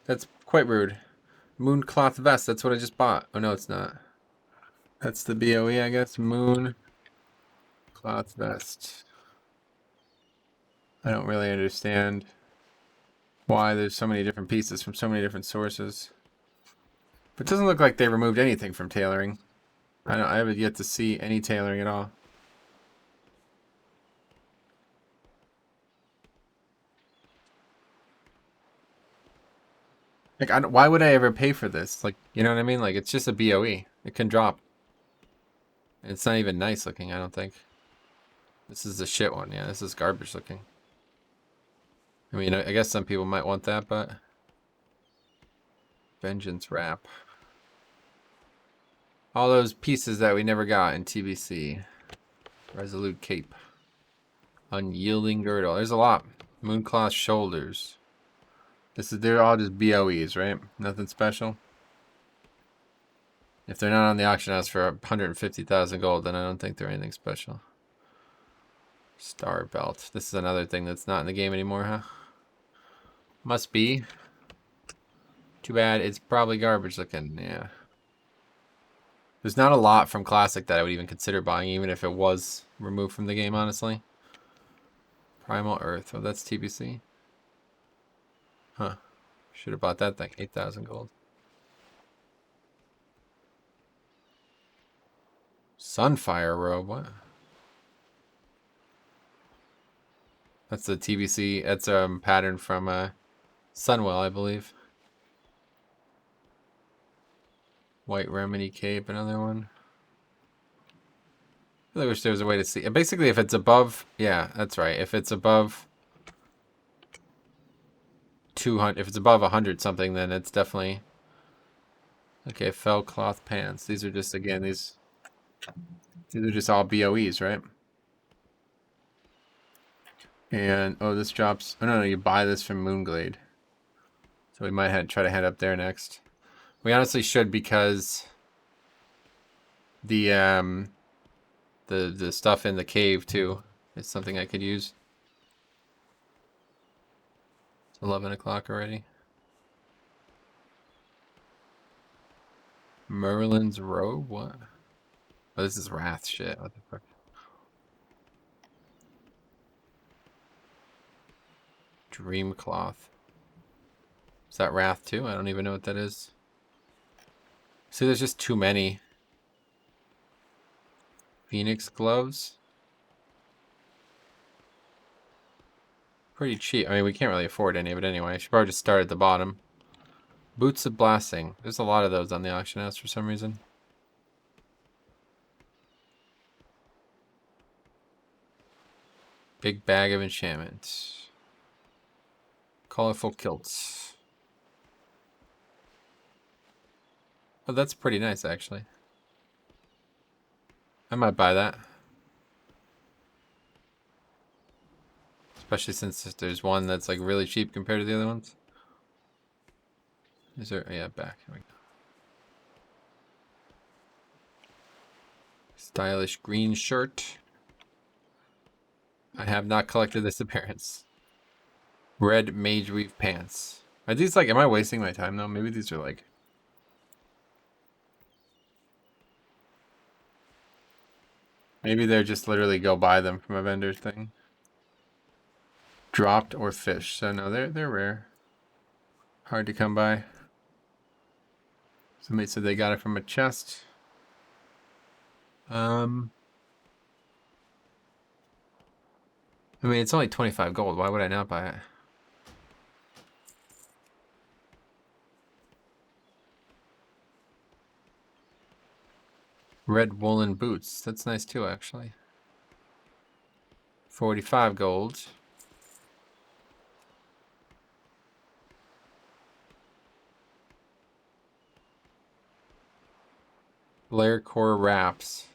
That's quite rude. Moon cloth vest. That's what I just bought. Oh, no, it's not. That's the BOE, I guess. Moon cloth vest. I don't really understand why there's so many different pieces from so many different sources. But it doesn't look like they removed anything from tailoring. I haven't yet to see any tailoring at all. Like, why would I ever pay for this? Like, you know what I mean? Like, it's just a BOE. It can drop. And it's not even nice looking, I don't think. This is the shit one. Yeah, this is garbage looking. I mean, I guess some people might want that, but... Vengeance wrap. All those pieces that we never got in TBC. Resolute cape. Unyielding girdle. There's a lot. Mooncloth shoulders. They're all just BOEs, right? Nothing special. If they're not on the auction house for 150,000 gold, then I don't think they're anything special. Star belt. This is another thing that's not in the game anymore, huh? Must be. Too bad. It's probably garbage looking. Yeah. There's not a lot from Classic that I would even consider buying, even if it was removed from the game, honestly. Primal Earth. Oh, that's TBC. Huh. Should have bought that thing. 8,000 gold. Sunfire robe. What? That's the TBC. That's a pattern from Sunwell, I believe. White Remedy Cape, another one. I really wish there was a way to see. Basically, if it's above... Yeah, that's right. If it's above... 200... If it's above 100 something, then it's definitely... Okay, fell cloth pants. These are just, again, these are just all BOEs, right? And, oh, this drops... Oh, no, you buy this from Moonglade. So So we might try to head up there next. We honestly should, because the stuff in the cave too is something I could use. It's 11 o'clock already. Merlin's robe? What? Oh, this is Wrath shit. What the fuck? Dream cloth. Is that Wrath too? I don't even know what that is. See, there's just too many. Phoenix gloves. Pretty cheap. I mean, we can't really afford any of it anyway. I should probably just start at the bottom. Boots of blasting. There's a lot of those on the auction house for some reason. Big bag of enchantment. Colorful kilts. Oh, that's pretty nice, actually. I might buy that. Especially since there's one that's like really cheap compared to the other ones. Is there? Yeah, back. Here we go. Stylish green shirt. I have not collected this appearance. Red mage weave pants. Are these like, am I wasting my time though? Maybe these are like... Maybe they're just literally go buy them from a vendor thing. Dropped or fish. So no, they're rare. Hard to come by. Somebody said they got it from a chest. I mean, it's only 25 gold. Why would I not buy it? Red woolen boots. That's nice too, actually. 45 gold. Lair core wraps.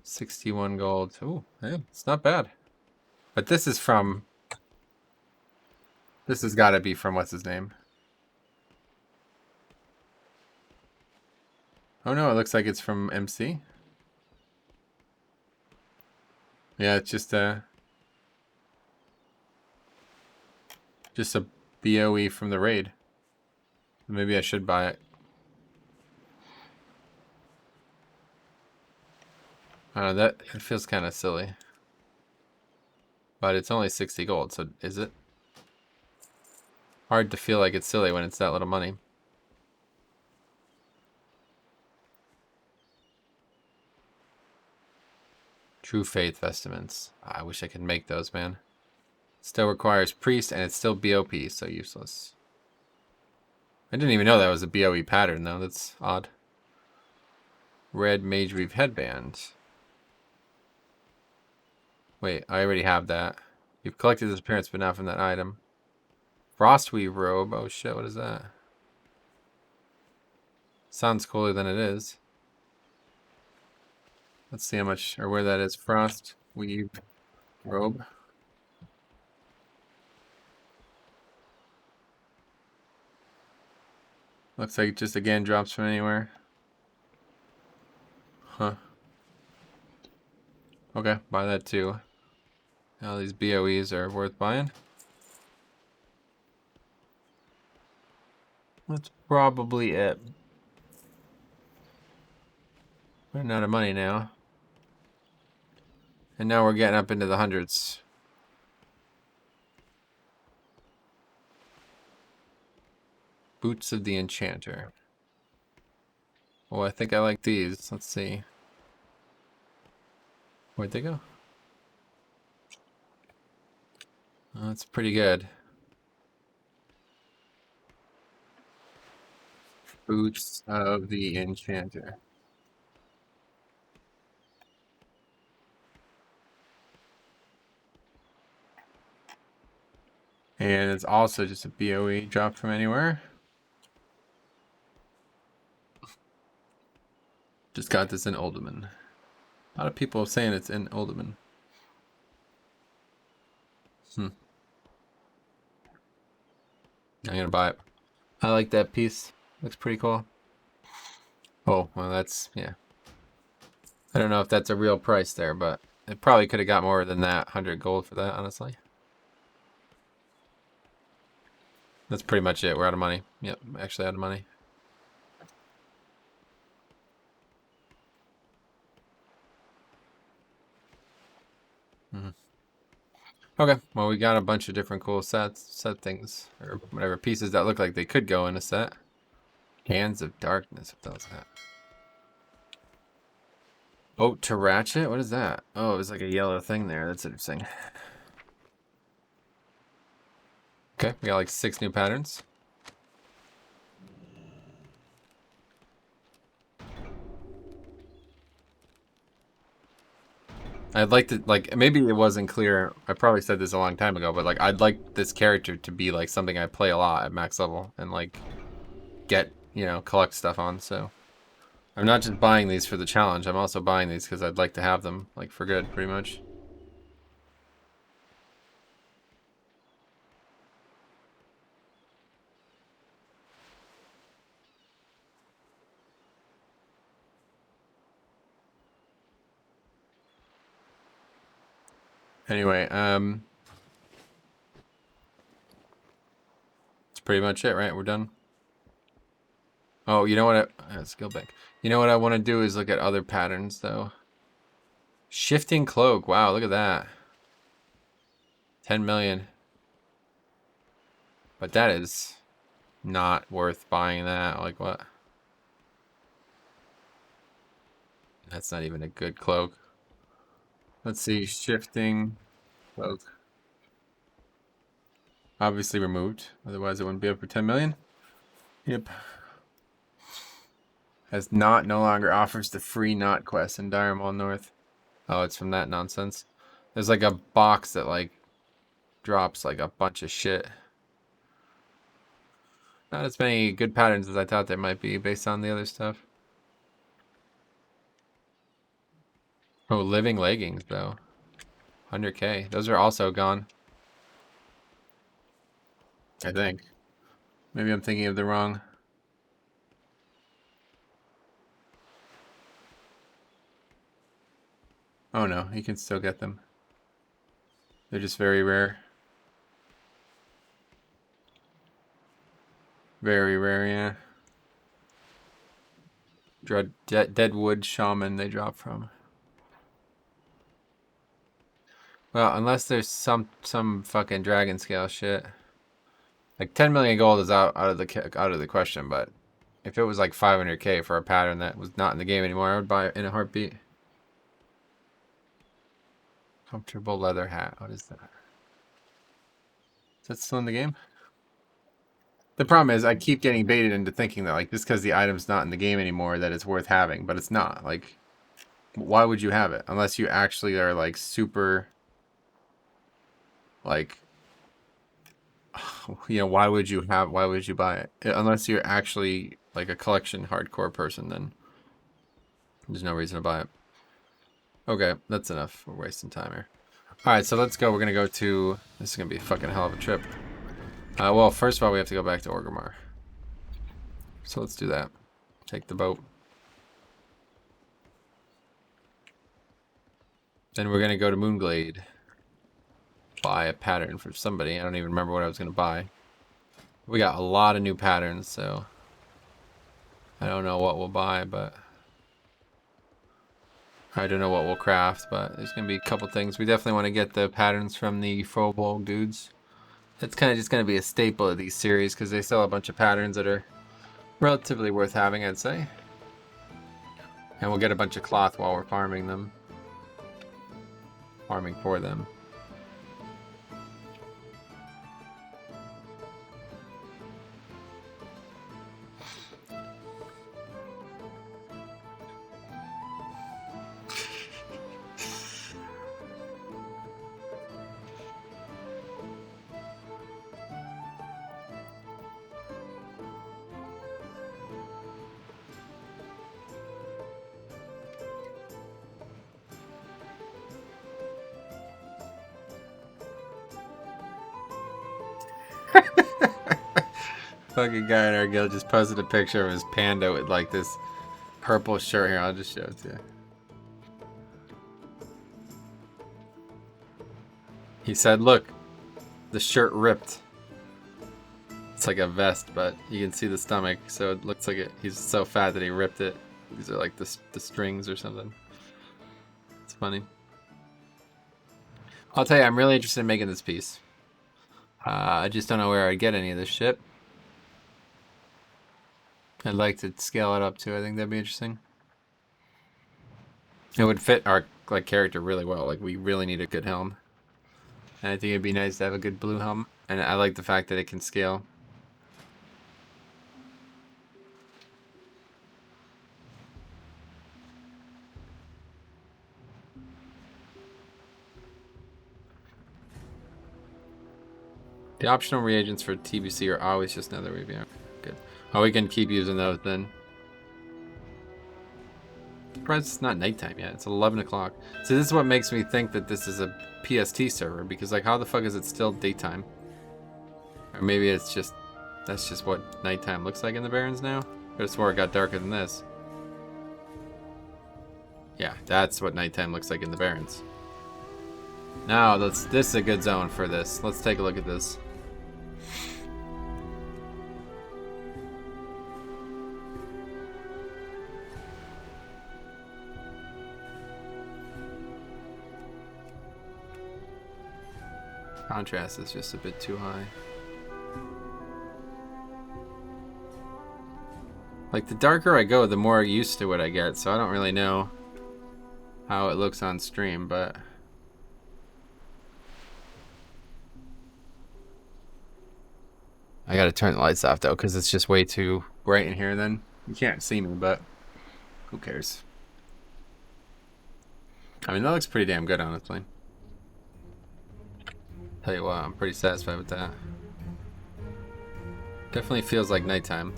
61 gold. Ooh, yeah, it's not bad. But this is from... This has got to be from what's his name? Oh no, it looks like it's from MC. Yeah, it's just a BOE from the raid. Maybe I should buy it. I don't know, that it feels kind of silly. But it's only 60 gold, so is it? Hard to feel like it's silly when it's that little money. True Faith vestments. I wish I could make those, man. Still requires priest, and it's still BOP, so useless. I didn't even know that was a BOE pattern, though. That's odd. Red Mage Weave headband. Wait, I already have that. You've collected this appearance, but not from that item. Frostweave robe. Oh shit, what is that? Sounds cooler than it is. Let's see how much, or where that is. Frostweave robe. Looks like it just again drops from anywhere. Huh. Okay, buy that too. Now these BOEs are worth buying. That's probably it. Running out of money now. And now we're getting up into the hundreds. Boots of the Enchanter. Oh, I think I like these. Let's see. Where'd they go? Oh, that's pretty good. Boots of the Enchanter. And it's also just a BOE drop from anywhere. Just got this in Olderman. A lot of people saying it's in Olderman. I'm gonna buy it. I like that piece. Looks pretty cool. Oh, well, that's, yeah. I don't know if that's a real price there, but it probably could have got more than that 100 gold for that, honestly. That's pretty much it. We're out of money. Yep, actually out of money. Okay, well, we got a bunch of different cool set things, or whatever, pieces that look like they could go in a set. Hands of Darkness, what the hell's that? Boat to Ratchet? What is that? Oh, it was like a yellow thing there. That's interesting. Okay, we got like 6 new patterns. I'd like to, like, maybe it wasn't clear. I probably said this a long time ago, but like, I'd like this character to be like something I play a lot at max level and like get, you know, collect stuff on. So I'm not just buying these for the challenge. I'm also buying these because I'd like to have them like for good, pretty much. Anyway, that's pretty much it, right? We're done. Oh, you know what? Skill bank. You know what I want to do is look at other patterns, though. Shifting cloak. Wow, look at that. 10 million. But that is not worth buying that. Like what? That's not even a good cloak. Let's see. Shifting cloak. Obviously removed. Otherwise, it wouldn't be up for 10 million. Yep. As not no longer offers the free Knot quest in Dire Mall North. Oh, it's from that nonsense. There's like a box that like drops like a bunch of shit. Not as many good patterns as I thought there might be based on the other stuff. Oh, living leggings though. 100k. Those are also gone. I think. Maybe I'm thinking of the wrong. Oh no, you can still get them. They're just very rare. Very rare, yeah. Deadwood Shaman they drop from. Well, unless there's some fucking dragon scale shit. Like 10 million gold is out of the question, but if it was like 500k for a pattern that was not in the game anymore, I would buy it in a heartbeat. Comfortable leather hat. What is that? Is that still in the game? The problem is I keep getting baited into thinking that like just because the item's not in the game anymore that it's worth having, but it's not. Like, why would you have it unless you actually are like super, like, you know, why would you buy it unless you're actually like a collection hardcore person? Then there's no reason to buy it. Okay, that's enough. We're wasting time here. All right, so let's go. We're gonna go to. This is gonna be a fucking hell of a trip. Well, first of all, we have to go back to Orgrimmar. So let's do that. Take the boat. Then we're gonna go to Moonglade. Buy a pattern for somebody. I don't even remember what I was gonna buy. We got a lot of new patterns, so I don't know what we'll buy, but I don't know what we'll craft, but there's gonna be a couple things. We definitely want to get the patterns from the Frobolg dudes. It's kind of just gonna be a staple of these series because they sell a bunch of patterns that are relatively worth having, I'd say. And we'll get a bunch of cloth while we're farming them. Farming for them. Fucking guy in our guild just posted a picture of his panda with like this purple shirt here. I'll just show it to you. He said, look, the shirt ripped. It's like a vest, but you can see the stomach, so it looks like he's so fat that he ripped it. These are like the strings or something. It's funny. I'll tell you, I'm really interested in making this piece. I just don't know where I'd get any of this shit. I'd like to scale it up too. I think that'd be interesting. It would fit our like character really well. Like we really need a good helm. And I think it'd be nice to have a good blue helm. And I like the fact that it can scale. The optional reagents for TBC are always just another review. Good. Oh, we can keep using those then. Surprised it's not nighttime yet. It's 11 o'clock. So this is what makes me think that this is a PST server, because like how the fuck is it still daytime? Or maybe it's just, that's just what nighttime looks like in the Barrens now? I could have swore it got darker than this. Yeah, that's what nighttime looks like in the Barrens. Now, this is a good zone for this. Let's take a look at this. Contrast is just a bit too high. Like the darker I go, the more used to it I get, so I don't really know how it looks on stream, but I gotta turn the lights off though, because it's just way too bright in here then. You can't see me, but who cares? I mean, that looks pretty damn good, honestly. Tell you what, I'm pretty satisfied with that. Definitely feels like nighttime.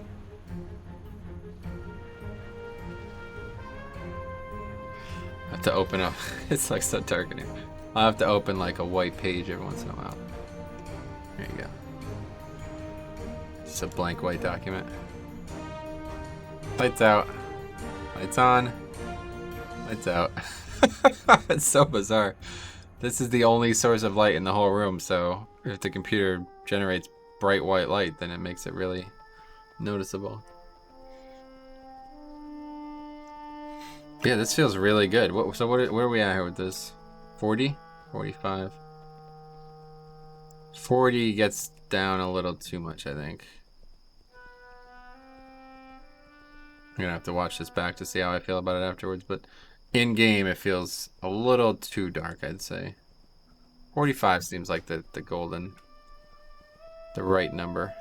I have to open up. It's like so dark in here. I'll have to open like a white page every once in a while. There you go. Just a blank white document. Lights out. Lights on. Lights out. It's so bizarre. This is the only source of light in the whole room, so if the computer generates bright white light, then it makes it really noticeable. Yeah, this feels really good. So where are we at here with this? 40? 45? 40 gets down a little too much, I think. I'm gonna have to watch this back to see how I feel about it afterwards, but in game it feels a little too dark, I'd say. 45 seems like the right number.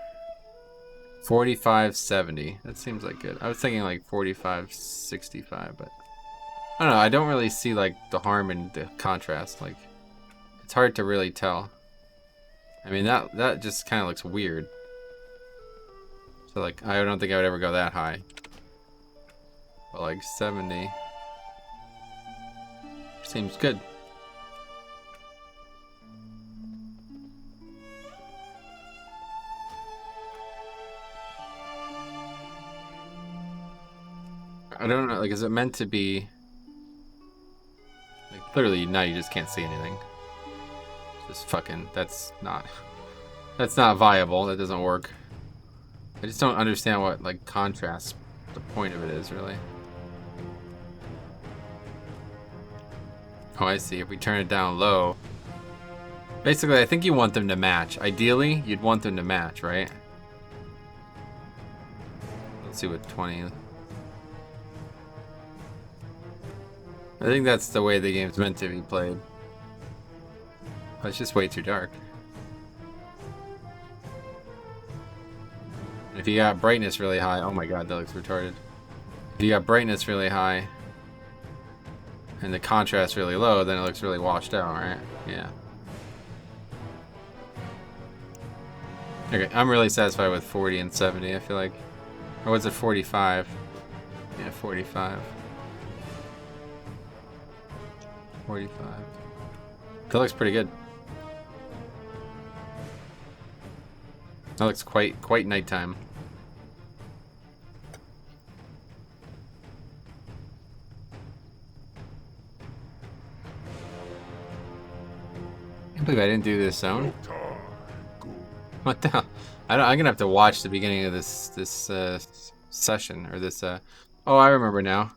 45-70, that seems like good. I was thinking like 45-65, but I don't know, I don't really see like the harm in the contrast. Like, it's hard to really tell. I mean, that just kind of looks weird. So like, I don't think I would ever go that high. But like 70 seems good. I don't know, like, is it meant to be like, clearly now you just can't see anything. Just fucking, that's not viable. That doesn't work. I just don't understand what like contrast, the point of it is really. Oh, I see. If we turn it down low, basically I think you want them to match. Ideally you'd want them to match, right? Let's see what 20 is. I think that's the way the game's meant to be played. But it's just way too dark. If you got brightness really high, oh my god, that looks retarded. If you got brightness really high and the contrast really low, then it looks really washed out, right? Yeah. Okay, I'm really satisfied with 40 and 70, I feel like. Or was it 45? Yeah, 45. 45. That looks pretty good. That looks quite nighttime. can't believe I didn't do this zone. What the hell? I'm gonna have to watch the beginning of this session, or this oh, I remember now.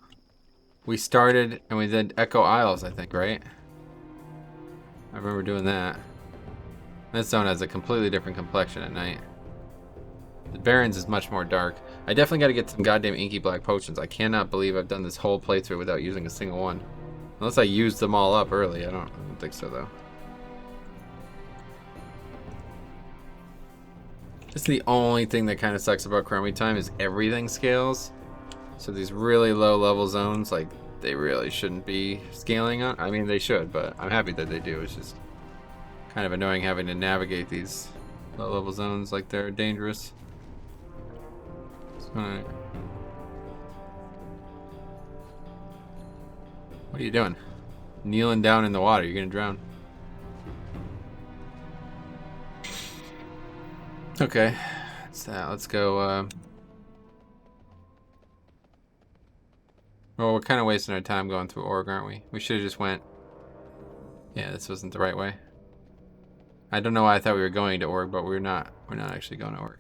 We started and we did Echo Isles, I think, right? I remember doing that. This zone has a completely different complexion at night. The Barrens is much more dark. I definitely got to get some goddamn inky black potions. I cannot believe I've done this whole playthrough without using a single one. Unless I used them all up early. I don't think so, though. Just the only thing that kind of sucks about Chromie Time is everything scales. So these really low level zones, like, they really shouldn't be scaling on. I mean, they should, but I'm happy that they do. It's just kind of annoying having to navigate these low level zones like they're dangerous. What are you doing? Kneeling down in the water, you're gonna drown. Okay, that's that. Let's go. Well, we're kind of wasting our time going through Org, aren't we? We should have just went. Yeah, this wasn't the right way. I don't know why I thought we were going to Org, but we're not. We're not actually going to Org.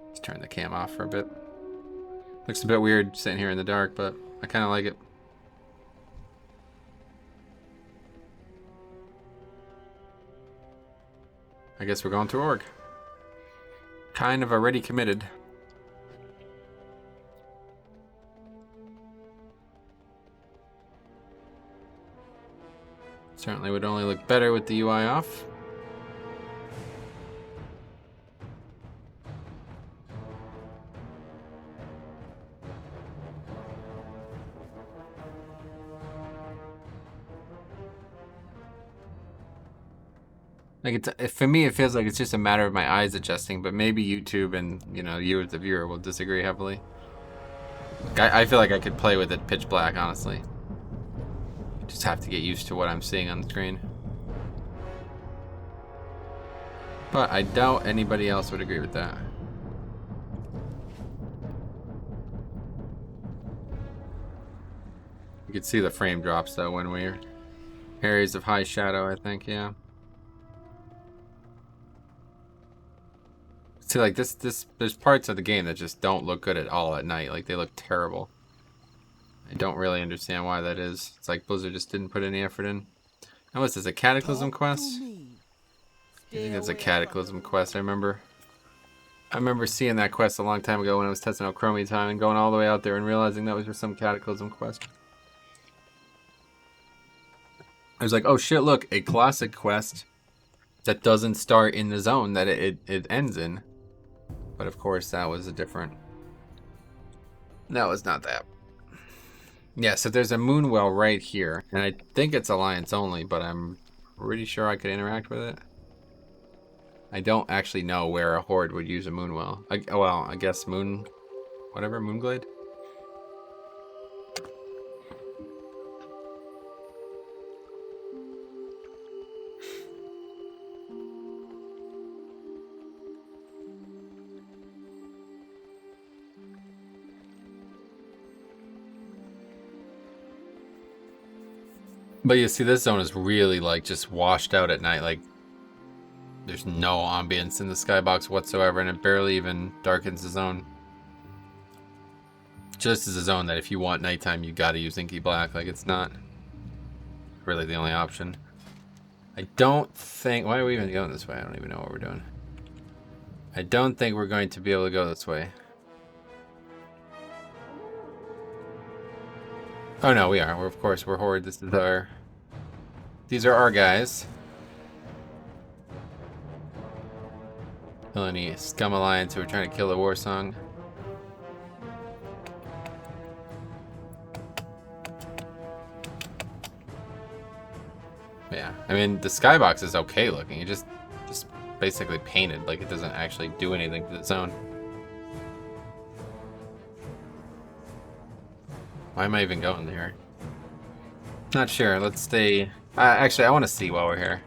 Let's turn the cam off for a bit. Looks a bit weird sitting here in the dark, but I kind of like it. I guess we're going through Org. Kind of already committed. Certainly would only look better with the UI off. Like for me, it feels like it's just a matter of my eyes adjusting, but maybe YouTube and, you know, you as the viewer will disagree heavily. Like, I feel like I could play with it pitch black, honestly. Just have to get used to what I'm seeing on the screen. But I doubt anybody else would agree with that. You could see the frame drops though when we're areas of high shadow, I think, yeah. See, like there's parts of the game that just don't look good at all at night. Like, they look terrible. I don't really understand why that is. It's like Blizzard just didn't put any effort in. Now, what's this, a Cataclysm quest? I think it's a Cataclysm quest. I remember seeing that quest a long time ago when I was testing out Chromie Time and going all the way out there and realizing that was just some Cataclysm quest. I was like, oh shit, look, a classic quest that doesn't start in the zone that it ends in. But of course, that was a different... That was not that. Yeah, so there's a Moonwell right here. And I think it's Alliance only, but I'm pretty sure I could interact with it. I don't actually know where a Horde would use a Moonwell. Well, I guess Moonglade? But you see, this zone is really like just washed out at night. Like, there's no ambience in the skybox whatsoever, and it barely even darkens the zone. Just as a zone that if you want nighttime, you gotta use inky black. Like, it's not really the only option. I don't think... Why are we even going this way? I don't even know what we're doing. I don't think we're going to be able to go this way. Oh no, we are. Of course, we're Horde. These are our guys. Any scum alliance who are trying to kill the war song. Yeah, I mean, the skybox is okay looking. It just basically painted. Like, it doesn't actually do anything to the zone. Why am I even going there? Not sure. Let's stay. Actually, I want to see while we're here.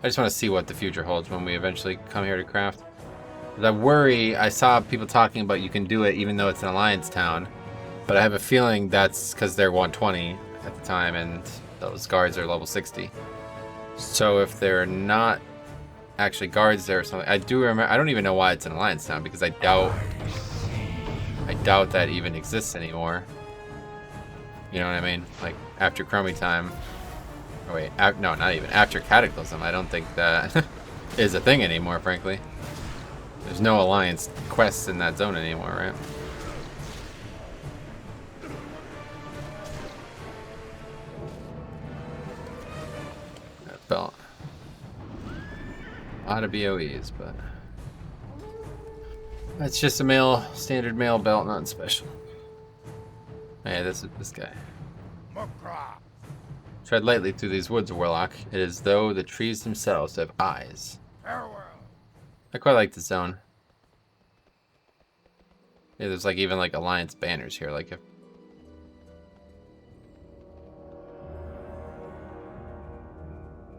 I just want to see what the future holds when we eventually come here to craft. I worry. I saw people talking about you can do it even though it's an alliance town. But I have a feeling that's because they're 120 at the time, and those guards are level 60. So if they're not actually guards there or something, I do remember. I don't even know why it's an alliance town because I doubt that even exists anymore. You know what I mean? Like after Chromie time. Oh wait, no, not even after Cataclysm. I don't think that is a thing anymore. Frankly, there's no alliance quests in that zone anymore, right? That belt. A lot of BOEs, but that's just a standard male belt, nothing special. Hey, this is this guy. Tread lightly through these woods, Warlock. It is as though the trees themselves have eyes. Farewell. I quite like this zone. Yeah, there's like even like alliance banners here, like if.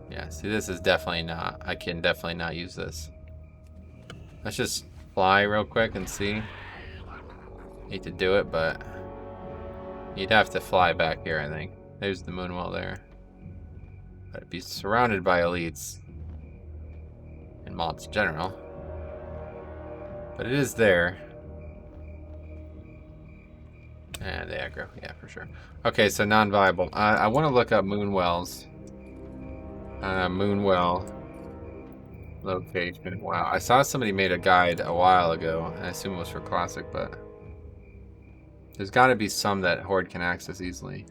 Yeah, see, this is definitely not. I can definitely not use this. Let's just fly real quick and see. Hate to do it, but you'd have to fly back here, I think. There's the moonwell there. But it'd be surrounded by elites and mobs in general. But it is there. And the aggro, yeah, for sure. Okay, so non-viable. I want to look up moonwells. Moonwell location. Wow, I saw somebody made a guide a while ago, and I assume it was for Classic, but there's got to be some that Horde can access easily.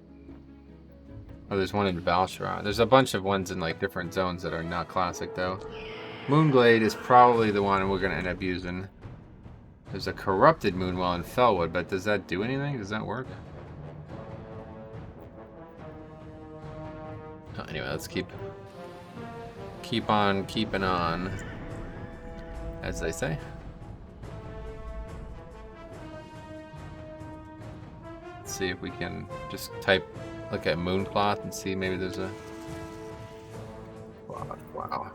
Oh, there's one in Valshara. There's a bunch of ones in like different zones that are not Classic, though. Moonglade is probably the one we're going to end up using. There's a corrupted Moonwell in Felwood, but does that do anything? Does that work? Oh, anyway, let's keep on keeping on, as they say. Let's see if we can just look at Mooncloth and see maybe there's a. Wow.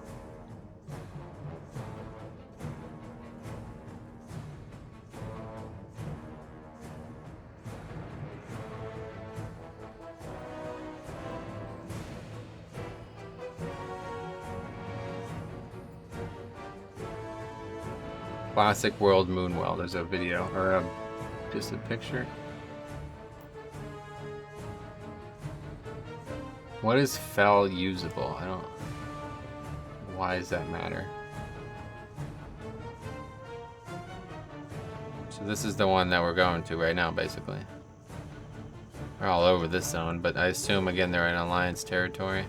Classic World Moonwell. There's a video or just a picture. What is Fel usable? I don't. Why does that matter? So this is the one that we're going to right now, basically. They're all over this zone, but I assume again they're in Alliance territory.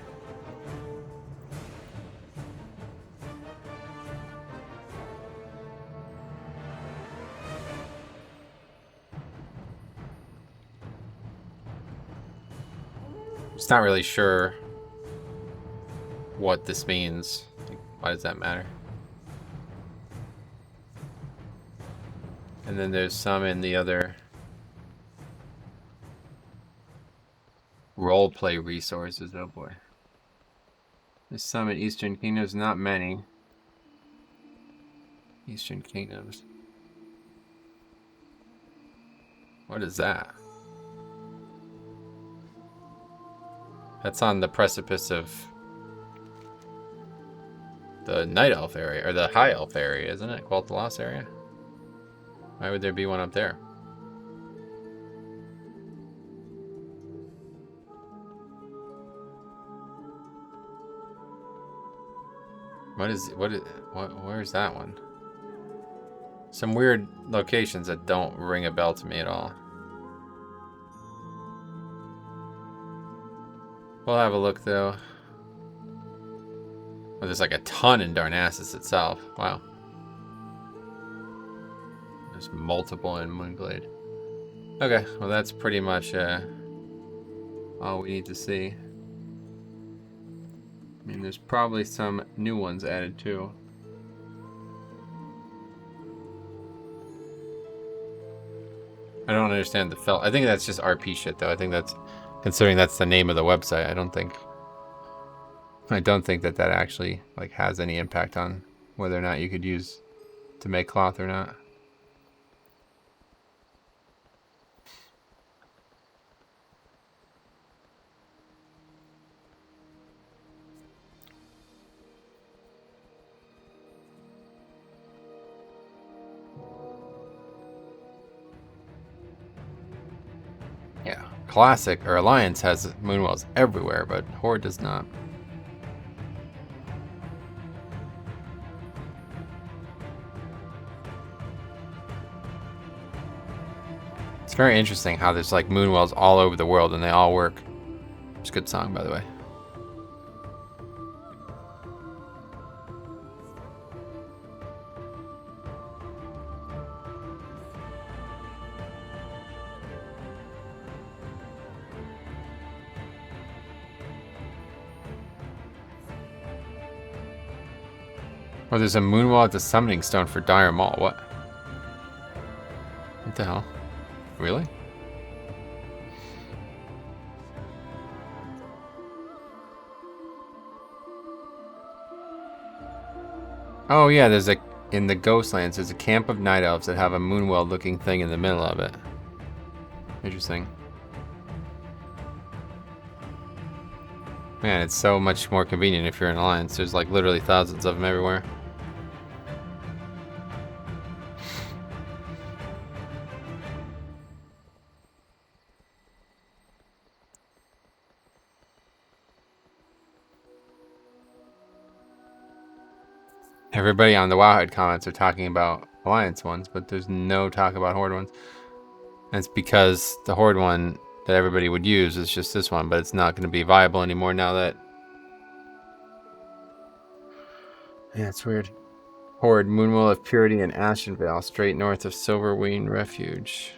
Just not really sure what this means. Like, why does that matter? And then there's some in the other roleplay resources. Oh boy. There's some in Eastern Kingdoms, not many. Eastern Kingdoms. What is that? That's on the precipice of the Night Elf area, or the High Elf area, isn't it? Quel'Thalas area? Why would there be one up there? Where's that one? Some weird locations that don't ring a bell to me at all. We'll have a look, though. Oh, there's like a ton in Darnassus itself. Wow. There's multiple in Moonglade. Okay, well that's pretty much all we need to see. I mean, there's probably some new ones added, too. I don't understand the felt. I think that's just RP shit, though. I think that's... Considering that's the name of the website, I don't think that actually like has any impact on whether or not you could use to make cloth or not. Yeah. Classic or Alliance has moonwells everywhere, but Horde does not. It's very interesting how there's like moonwells all over the world and they all work. It's a good song, by the way. Oh, there's a moonwall at the summoning stone for Dire Maul. What? What the hell? Really? Oh yeah, there's in the Ghostlands, there's a camp of night elves that have a moonwell looking thing in the middle of it. Interesting. Man, it's so much more convenient if you're in Alliance. There's like literally thousands of them everywhere. Everybody on the Wowhead comments are talking about Alliance ones, but there's no talk about Horde ones. And it's because the Horde one that everybody would use is just this one, but it's not going to be viable anymore now that... Yeah, it's weird. Horde, Moonwell of Purity, and Ashenvale, straight north of Silverween Refuge.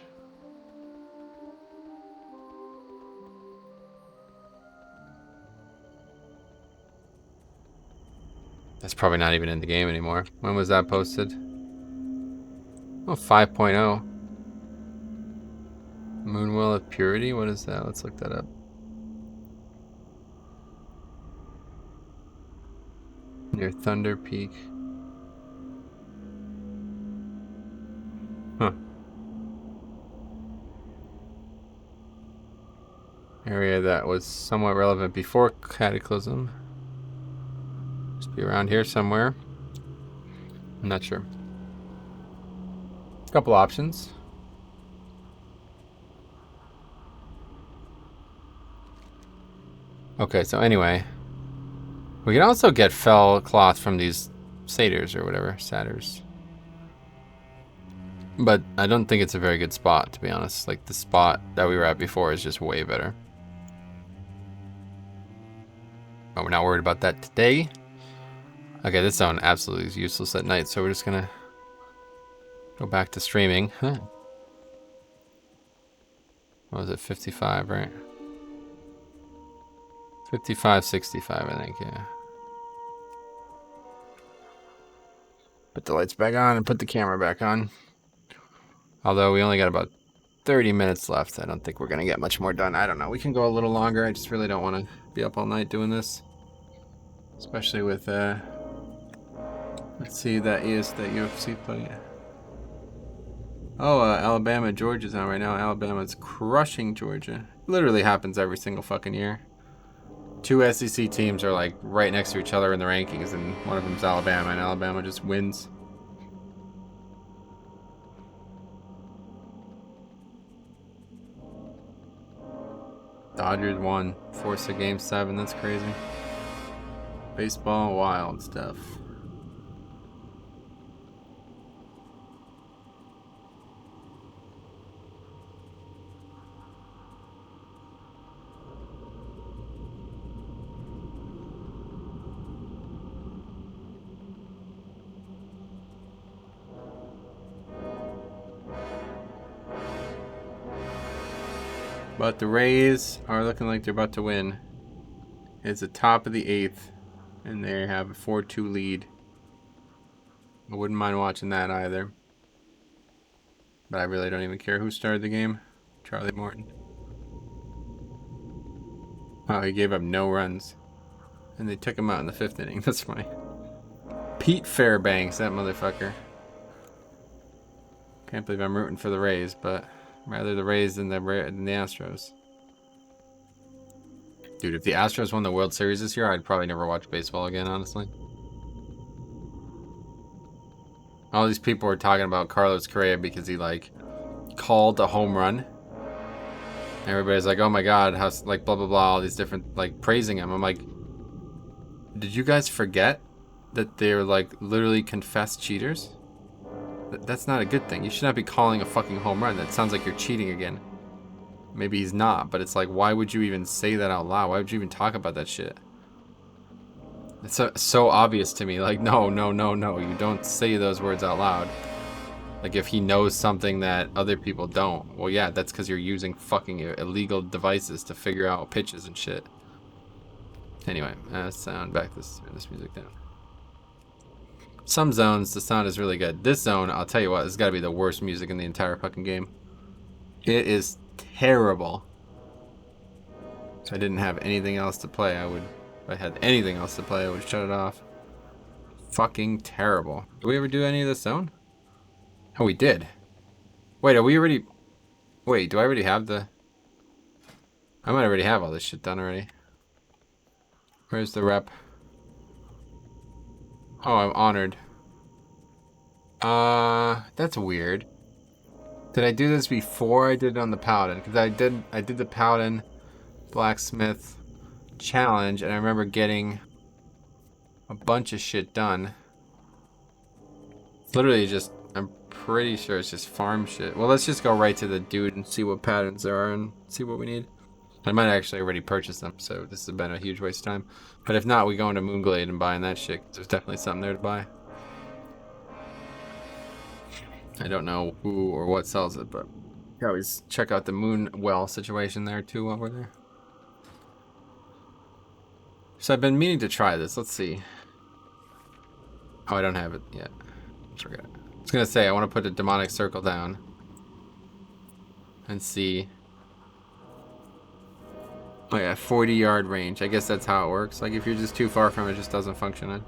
That's probably not even in the game anymore. When was that posted? Oh, 5.0. Moonwell of Purity? What is that? Let's look that up. Near Thunder Peak. Huh. Area that was somewhat relevant before Cataclysm. Must be around here somewhere. I'm not sure. A couple options. Okay, so anyway, we can also get fell cloth from these satyrs or whatever, satyrs. But I don't think it's a very good spot, to be honest. Like, the spot that we were at before is just way better. But we're not worried about that today. Okay, this zone absolutely is useless at night, so we're just gonna go back to streaming. Huh. What was it, 55, right? 55, 65, I think, yeah. Put the lights back on and put the camera back on. Although we only got about 30 minutes left. I don't think we're going to get much more done. I don't know. We can go a little longer. I just really don't want to be up all night doing this. Especially with, let's see, that UFC fight. Oh, Alabama, Georgia's on right now. Alabama's crushing Georgia. Literally happens every single fucking year. Two SEC teams are like right next to each other in the rankings, and one of them's Alabama, and Alabama just wins. Dodgers won. Forced a game 7. That's crazy. Baseball, wild stuff. But the Rays are looking like they're about to win. It's the top of the 8th, and they have a 4-2 lead. I wouldn't mind watching that either. But I really don't even care who started the game. Charlie Morton. Oh, he gave up no runs. And they took him out in the 5th inning. That's funny. Pete Fairbanks, that motherfucker. Can't believe I'm rooting for the Rays, but rather the Rays than the Astros. Dude, if the Astros won the World Series this year, I'd probably never watch baseball again, honestly. All these people were talking about Carlos Correa because he, like, called a home run. Everybody's like, oh my god, how's like blah blah blah, all these different like praising him. I'm like, did you guys forget that they're like literally confessed cheaters? That's not a good thing. You should not be calling a fucking home run. That sounds like you're cheating again. Maybe he's not, but it's like, why would you even say that out loud? Why would you even talk about that shit? It's so obvious to me. Like, no, no, no, no. You don't say those words out loud. Like, if he knows something that other people don't, well, yeah, that's because you're using fucking illegal devices to figure out pitches and shit. Anyway, sound back this music down. Some zones, the sound is really good. This zone, I'll tell you what, this has got to be the worst music in the entire fucking game. It is terrible. If I didn't have anything else to play, I would... If I had anything else to play, I would shut it off. Fucking terrible. Did we ever do any of this zone? Oh, we did. Wait, are we already... Wait, do I already have the... I might already have all this shit done already. Where's the rep? Oh, I'm honored. That's weird. Did I do this before I did it on the Paladin? Because I did the Paladin Blacksmith challenge, and I remember getting a bunch of shit done. It's literally just, I'm pretty sure it's just farm shit. Well, let's just go right to the dude and see what patterns there are and see what we need. I might actually already purchase them, so this has been a huge waste of time. But if not, we go into Moonglade and buying that shit. There's definitely something there to buy. I don't know who or what sells it, but you can always check out the Moon Well situation there too while we're there. So I've been meaning to try this. Let's see. Oh, I don't have it yet. Forget it. I was gonna say I want to put a demonic circle down and see. Oh yeah, 40-yard range. I guess that's how it works. Like if you're just too far from it, it just doesn't function in.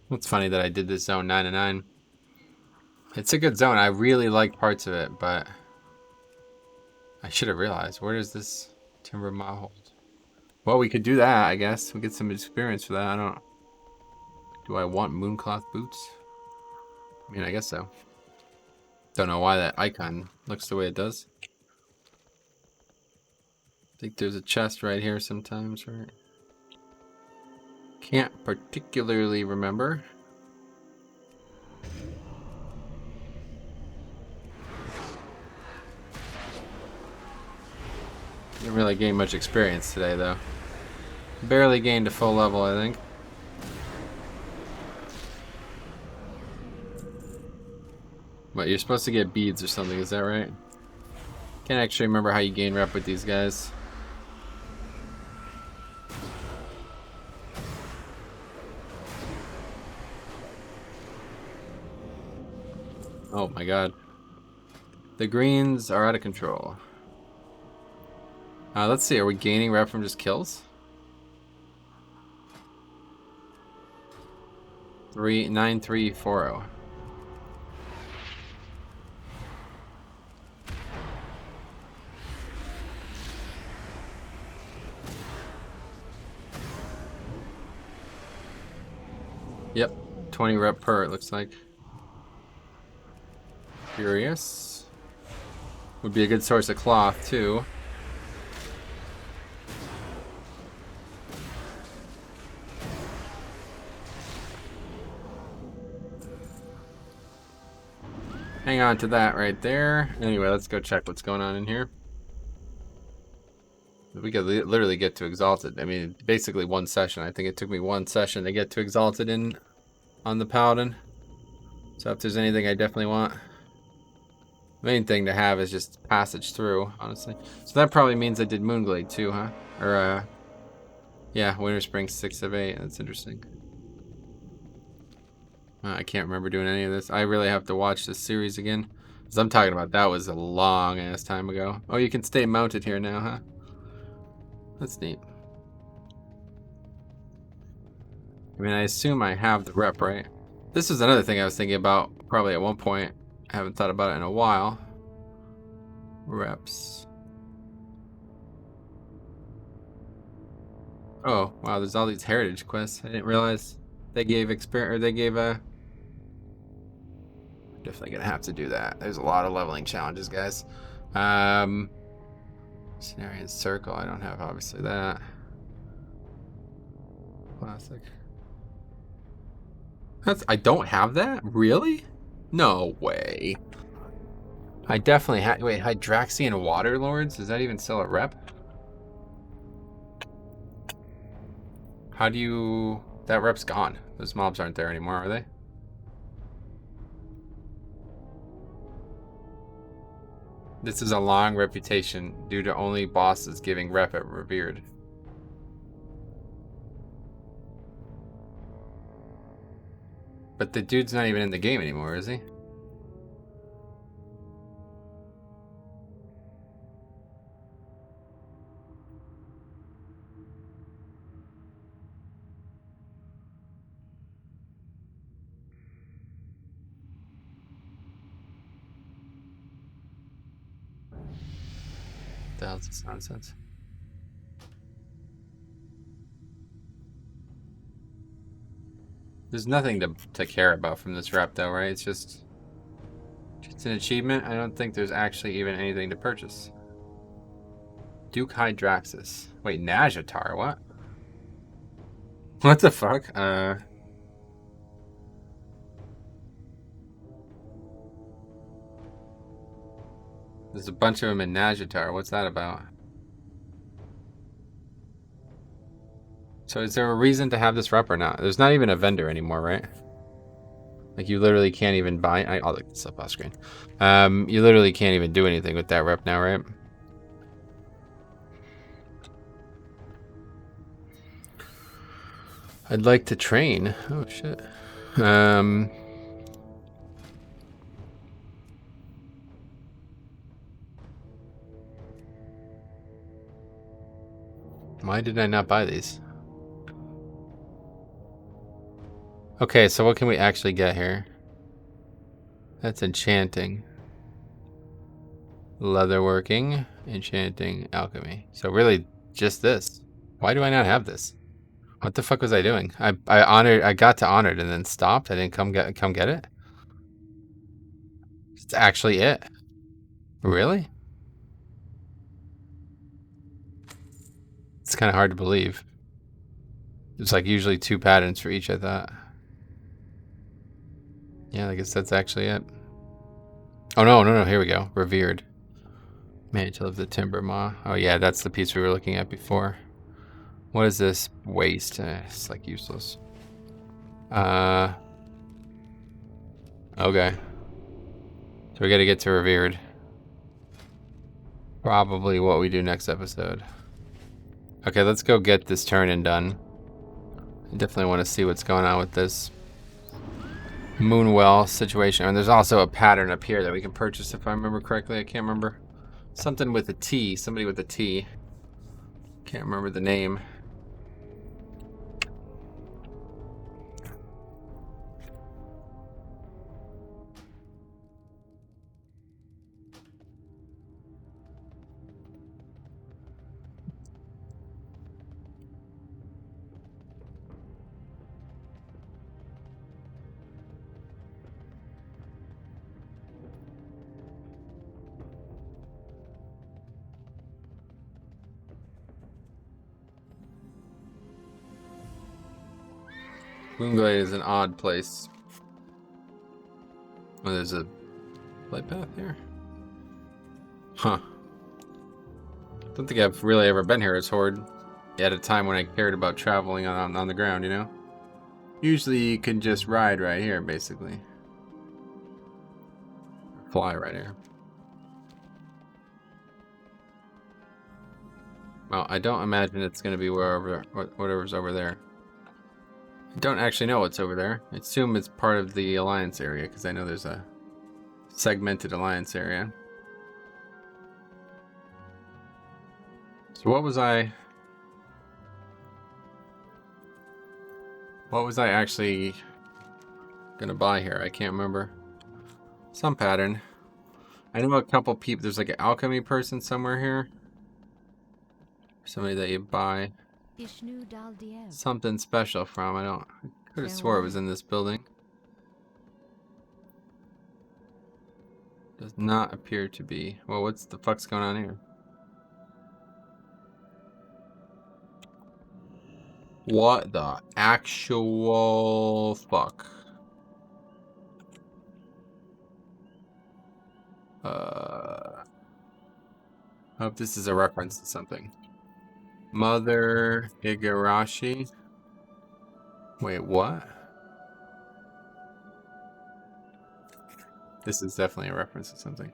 It's funny that I did this zone 9 and 9. It's a good zone. I really like parts of it, but I should have realized. Where does this timber mile hold? Well, we could do that, I guess. We get some experience for that. I don't... Do I want mooncloth boots? I mean, I guess so. Don't know why that icon looks the way it does. I think there's a chest right here sometimes, right? Can't particularly remember. Didn't really gain much experience today, though. Barely gained a full level, I think. What, you're supposed to get beads or something, is that right? Can't actually remember how you gain rep with these guys. Oh my god. The greens are out of control. Let's see, are we gaining rep from just kills? 9340. Yep, 20 rep per, it looks like. Curious. Would be a good source of cloth, too. Hang on to that right there. Anyway, let's go check what's going on in here. We could literally get to Exalted. I mean, basically one session. I think it took me one session to get to Exalted on the Paladin. So if there's anything I definitely want, main thing to have is just passage through, honestly. So that probably means I did Moonglade too, huh? Or, yeah, Winter Spring 6 of 8. That's interesting. I can't remember doing any of this. I really have to watch this series again. Because I'm talking about that was a long ass time ago. Oh, you can stay mounted here now, huh? That's neat. I mean, I assume I have the rep, right? This was another thing I was thinking about probably at one point. I haven't thought about it in a while. Reps. Oh, wow, there's all these heritage quests. I didn't realize they gave experience, or they gave a... Definitely gonna have to do that. There's a lot of leveling challenges, guys. Cenarian Circle, I don't have, obviously, that. Classic. I don't have that? Really? No way. I definitely have... Wait, Hydraxian Waterlords? Is that even still a rep? How do you... That rep's gone. Those mobs aren't there anymore, are they? This is a long reputation due to only bosses giving rep at Revered. But the dude's not even in the game anymore, is he? What the hell's this nonsense? There's nothing to care about from this rep, though, right? It's just an achievement. I don't think there's actually even anything to purchase. Duke Hydraxis. Wait, Najatar, what? What the fuck? There's a bunch of them in Najatar. What's that about? So is there a reason to have this rep or not? There's not even a vendor anymore, right? Like, you literally can't even buy... I'll look this up off screen. You literally can't even do anything with that rep now, right? I'd like to train. Oh, shit. Why did I not buy these? Okay, so what can we actually get here? That's enchanting. Leatherworking, enchanting, alchemy. So really, just this. Why do I not have this? What the fuck was I doing? I got to honored and then stopped. I didn't come get it. It's actually it. Really? It's kind of hard to believe. It's like usually 2 patterns for each, I thought. Yeah, I guess that's actually it. Oh, no, here we go. Revered. Mantle of the Timber Maw. Oh, yeah, that's the piece we were looking at before. What is this? Waste. It's like useless. Okay. So we gotta get to Revered. Probably what we do next episode. Okay, let's go get this turn-in done. I definitely want to see what's going on with this Moonwell situation. And there's also a pattern up here that we can purchase if I remember correctly. I can't remember. Something with a T. Somebody with a T. Can't remember the name. Moonglade is an odd place. Oh, there's a flight path here. Huh. Don't think I've really ever been here as Horde at a time when I cared about traveling on the ground, you know? Usually you can just ride right here, basically. Fly right here. Well, I don't imagine it's going to be whatever's over there. I don't actually know what's over there. I assume it's part of the Alliance area, because I know there's a segmented Alliance area. So what was I actually gonna buy here? I can't remember. Some pattern. I know a couple people. There's like an alchemy person somewhere here. Somebody that you buy. Ishnu Daldiev. Something special from. I could have swore it was in this building. Does not appear to be. Well, what's the fuck's going on here? What the actual fuck? I hope this is a reference to something. Mother Higurashi. Wait, what? This is definitely a reference to something.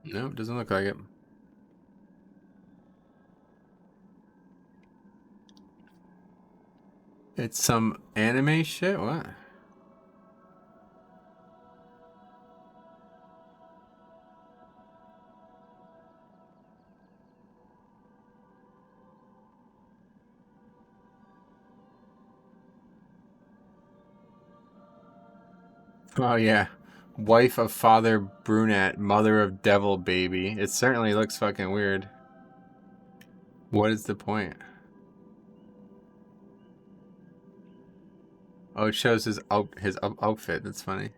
No, it doesn't look like it. It's some anime shit? What? Oh yeah. Wife of Father Brunette, mother of Devil Baby. It certainly looks fucking weird. What is the point? Oh, it shows his outfit. That's funny.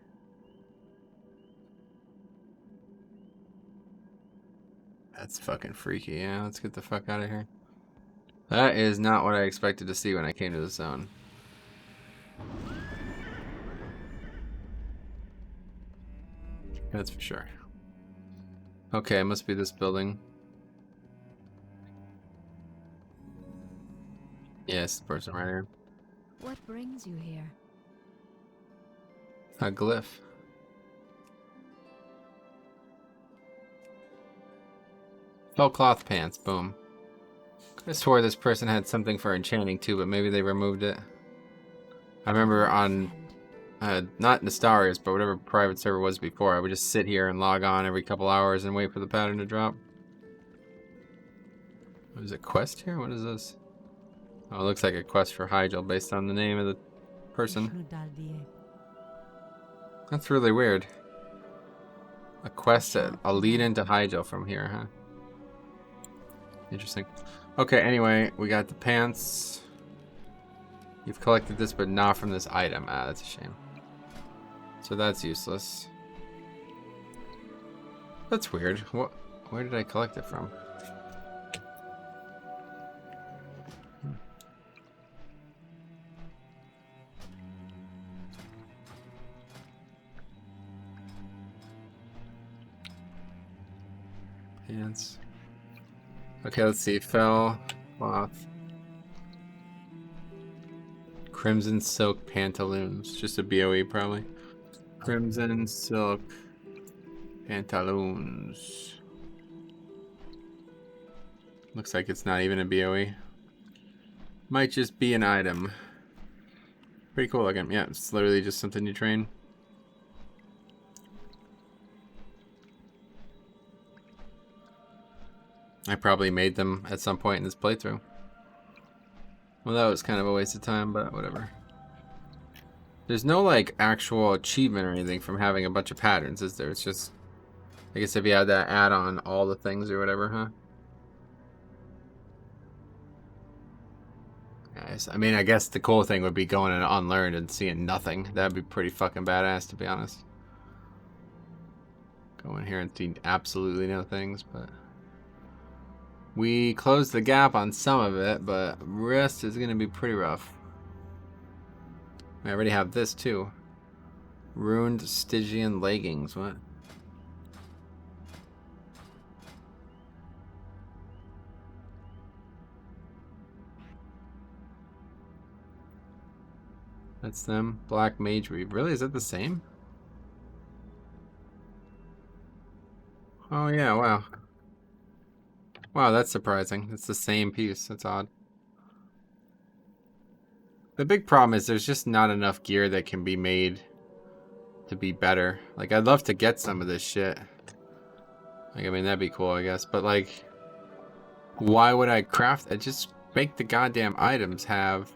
That's fucking freaky. Yeah, let's get the fuck out of here. That is not what I expected to see when I came to the zone. That's for sure. Okay, it must be this building. Yes, the person right here. What brings you here? A glyph. Felt cloth pants, boom. I swore this person had something for enchanting too, but maybe they removed it. I remember on, not Nastarius, but whatever private server was before, I would just sit here and log on every couple hours and wait for the pattern to drop. Is it a quest here? What is this? Oh, it looks like a quest for Hyjal based on the name of the person. Ishnu Daldiev. That's really weird. A quest, a lead into Hyjal from here, huh? Interesting. Okay, anyway, we got the pants. You've collected this, but not from this item. Ah, that's a shame. So that's useless. That's weird. What? Where did I collect it from? Pants. Okay, let's see. Fell cloth. Crimson silk pantaloons. Just a BOE probably. Crimson silk pantaloons. Looks like it's not even a BOE. Might just be an item. Pretty cool looking. Yeah, it's literally just something you train. I probably made them at some point in this playthrough. Well, that was kind of a waste of time, but whatever. There's no, like, actual achievement or anything from having a bunch of patterns, is there? It's just, I guess if you had that add-on all the things or whatever, huh? Nice. I mean, I guess the cool thing would be going and unlearned and seeing nothing. That'd be pretty fucking badass, to be honest. Go in here and see absolutely no things, but... We closed the gap on some of it, but rest is going to be pretty rough. I already have this too. Ruined Stygian leggings. What? That's them. Black Mage Weave. Really? Is that the same? Oh yeah, wow. Wow, that's surprising. It's the same piece. That's odd. The big problem is there's just not enough gear that can be made to be better. Like, I'd love to get some of this shit. Like, I mean, that'd be cool, I guess. But, like, why would I craft it? Just make the goddamn items have...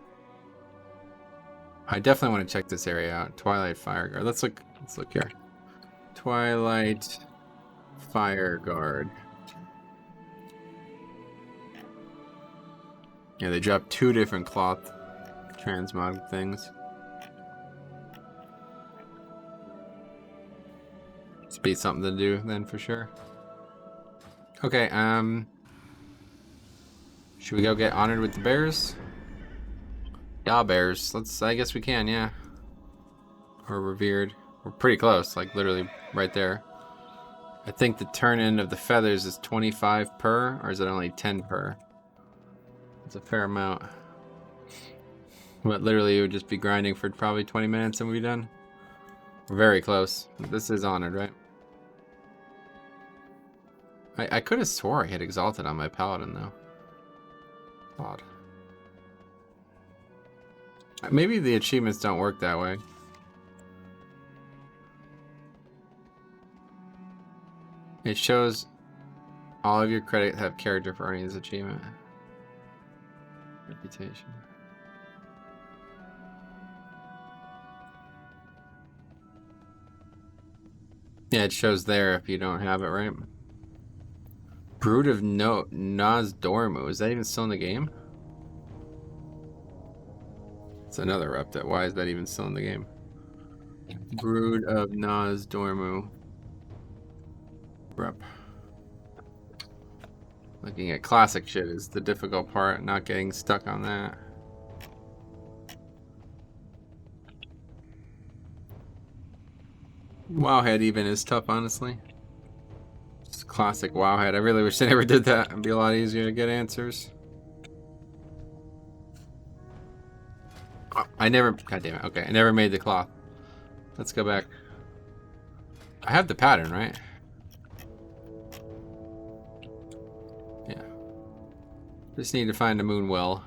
I definitely want to check this area out. Twilight Fireguard. Let's look here. Twilight Fireguard. Yeah, they dropped 2 different cloth transmog things. Must be something to do then for sure. Okay, should we go get honored with the bears? Yeah, bears. I guess we can, yeah. Or revered. We're pretty close, like literally right there. I think the turn-in of the feathers is 25 per, or is it only 10 per? It's a fair amount. But literally it would just be grinding for probably 20 minutes and we'd be done. We're very close. This is honored, right? I could have swore I hit exalted on my paladin though. Odd. Maybe the achievements don't work that way. It shows all of your credit have character for earning this achievement. Reputation. Yeah, it shows there if you don't have it, right? Brood of Nozdormu. Is that even still in the game? It's another update. Why is that even still in the game? Brood of Nozdormu. Rep. Looking at classic shit is the difficult part, not getting stuck on that. Wowhead even is tough, honestly. Just classic Wowhead. I really wish they never did that. It'd be a lot easier to get answers. Oh, God damn it. Okay, I never made the cloth. Let's go back. I have the pattern, right? Yeah. Just need to find a moon well.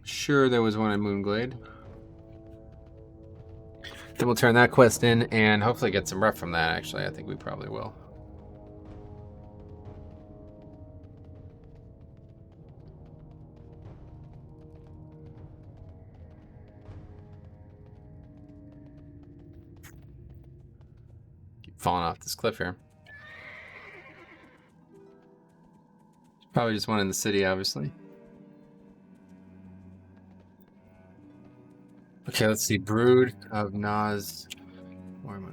Sure, there was one in Moonglade. Then we'll turn that quest in and hopefully get some rep from that, actually. I think we probably will. Keep falling off this cliff here. Probably just one in the city, obviously. Okay, let's see. Brood of Naz. Where am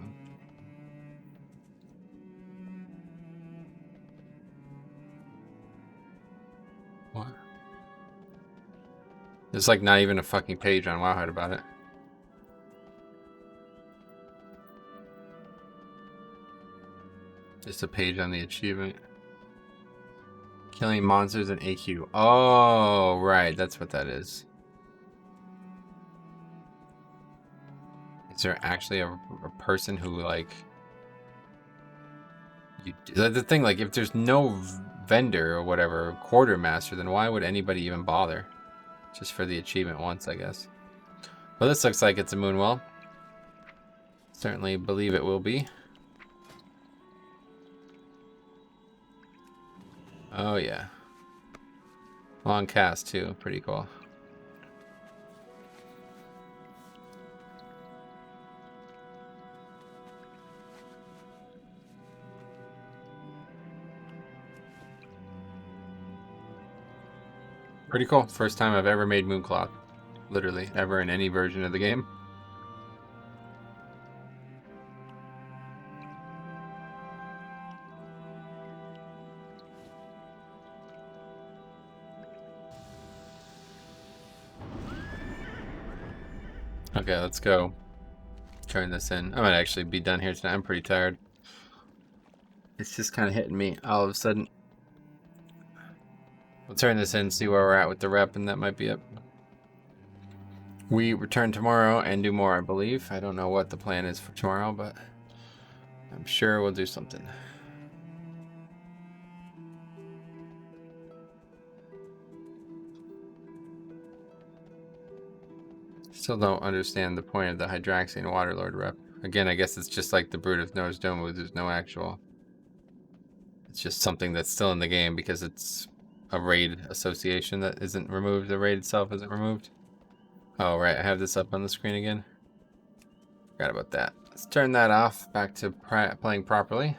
I? What? There's like not even a fucking page on Wowhead about it. Just a page on the achievement. Killing monsters in AQ. Oh, right. That's what that is. Is there actually a person who, like... The thing, like, if there's no vendor or whatever, quartermaster, then why would anybody even bother? Just for the achievement once, I guess. Well, this looks like it's a moonwell. Certainly believe it will be. Oh, yeah. Long cast, too. Pretty cool. Pretty cool. First time I've ever made Mooncloth. Literally, ever in any version of the game. Okay, let's go. Turn this in. I might actually be done here tonight. I'm pretty tired. It's just kind of hitting me all of a sudden. We'll turn this in, see where we're at with the rep, and that might be it. We return tomorrow and do more, I believe. I don't know what the plan is for tomorrow, but I'm sure we'll do something. Still don't understand the point of the Hydraxian Waterlord rep. Again, I guess it's just like the Brood of Nozdormu. There's no actual... It's just something that's still in the game because it's a raid association that isn't removed. The raid itself isn't removed. Oh, right. I have this up on the screen again. Forgot about that. Let's turn that off. Back to playing properly.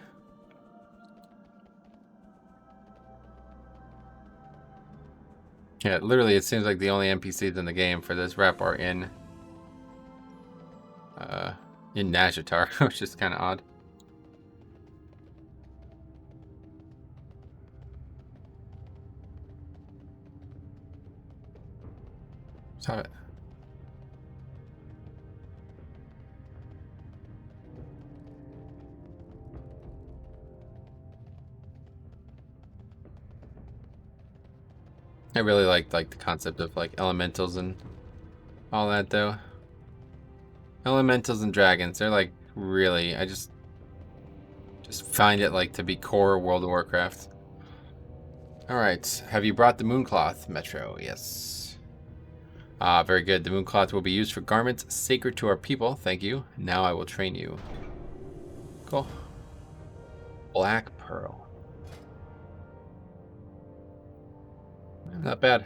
Yeah, literally, it seems like the only NPCs in the game for this rep are in Najatar, which is kind of odd. Stop it. I really like the concept of like elementals and all that though. Elementals and dragons, they're like really, I just find it like to be core World of Warcraft. Alright, have you brought the mooncloth, Metro? Yes. Ah, very good. The mooncloth will be used for garments sacred to our people. Thank you. Now I will train you. Cool. Black Pearl. Not bad.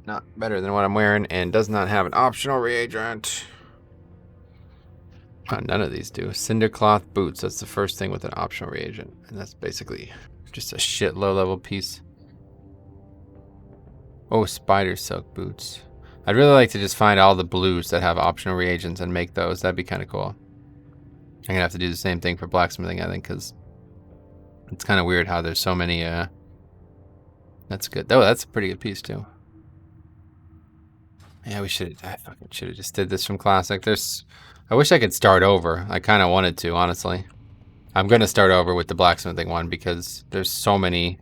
Not better than what I'm wearing, and does not have an optional reagent. Oh, none of these do. Cindercloth boots. That's the first thing with an optional reagent, and that's basically just a shit low-level piece. Oh, spider silk boots. I'd really like to just find all the blues that have optional reagents and make those. That'd be kind of cool. I'm gonna have to do the same thing for blacksmithing, I think, because it's kind of weird how there's so many. That's good. Oh, that's a pretty good piece too. Yeah, I fucking should have just did this from Classic. I wish I could start over. I kind of wanted to, honestly. I'm gonna start over with the blacksmithing one because there's so many.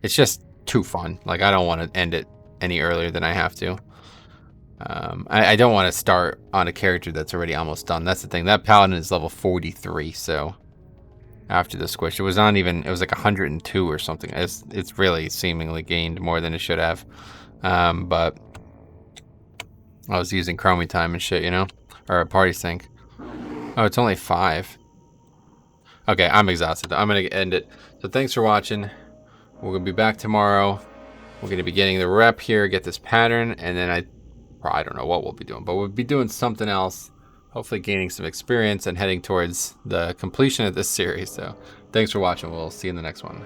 It's just too fun. Like, I don't want to end it any earlier than I have to. I don't want to start on a character that's already almost done. That's the thing. That paladin is level 43, so after the squish, it was like 102 or something. It's really seemingly gained more than it should have. But I was using chromie time and shit, you know, or a party sync. Oh, it's only 5. Okay, I'm exhausted. I'm gonna end it. So thanks for watching. We're gonna be back tomorrow. We're gonna be getting the rep here, get this pattern, and then I don't know what we'll be doing, but we'll be doing something else. Hopefully gaining some experience and heading towards the completion of this series. So thanks for watching. We'll see you in the next one.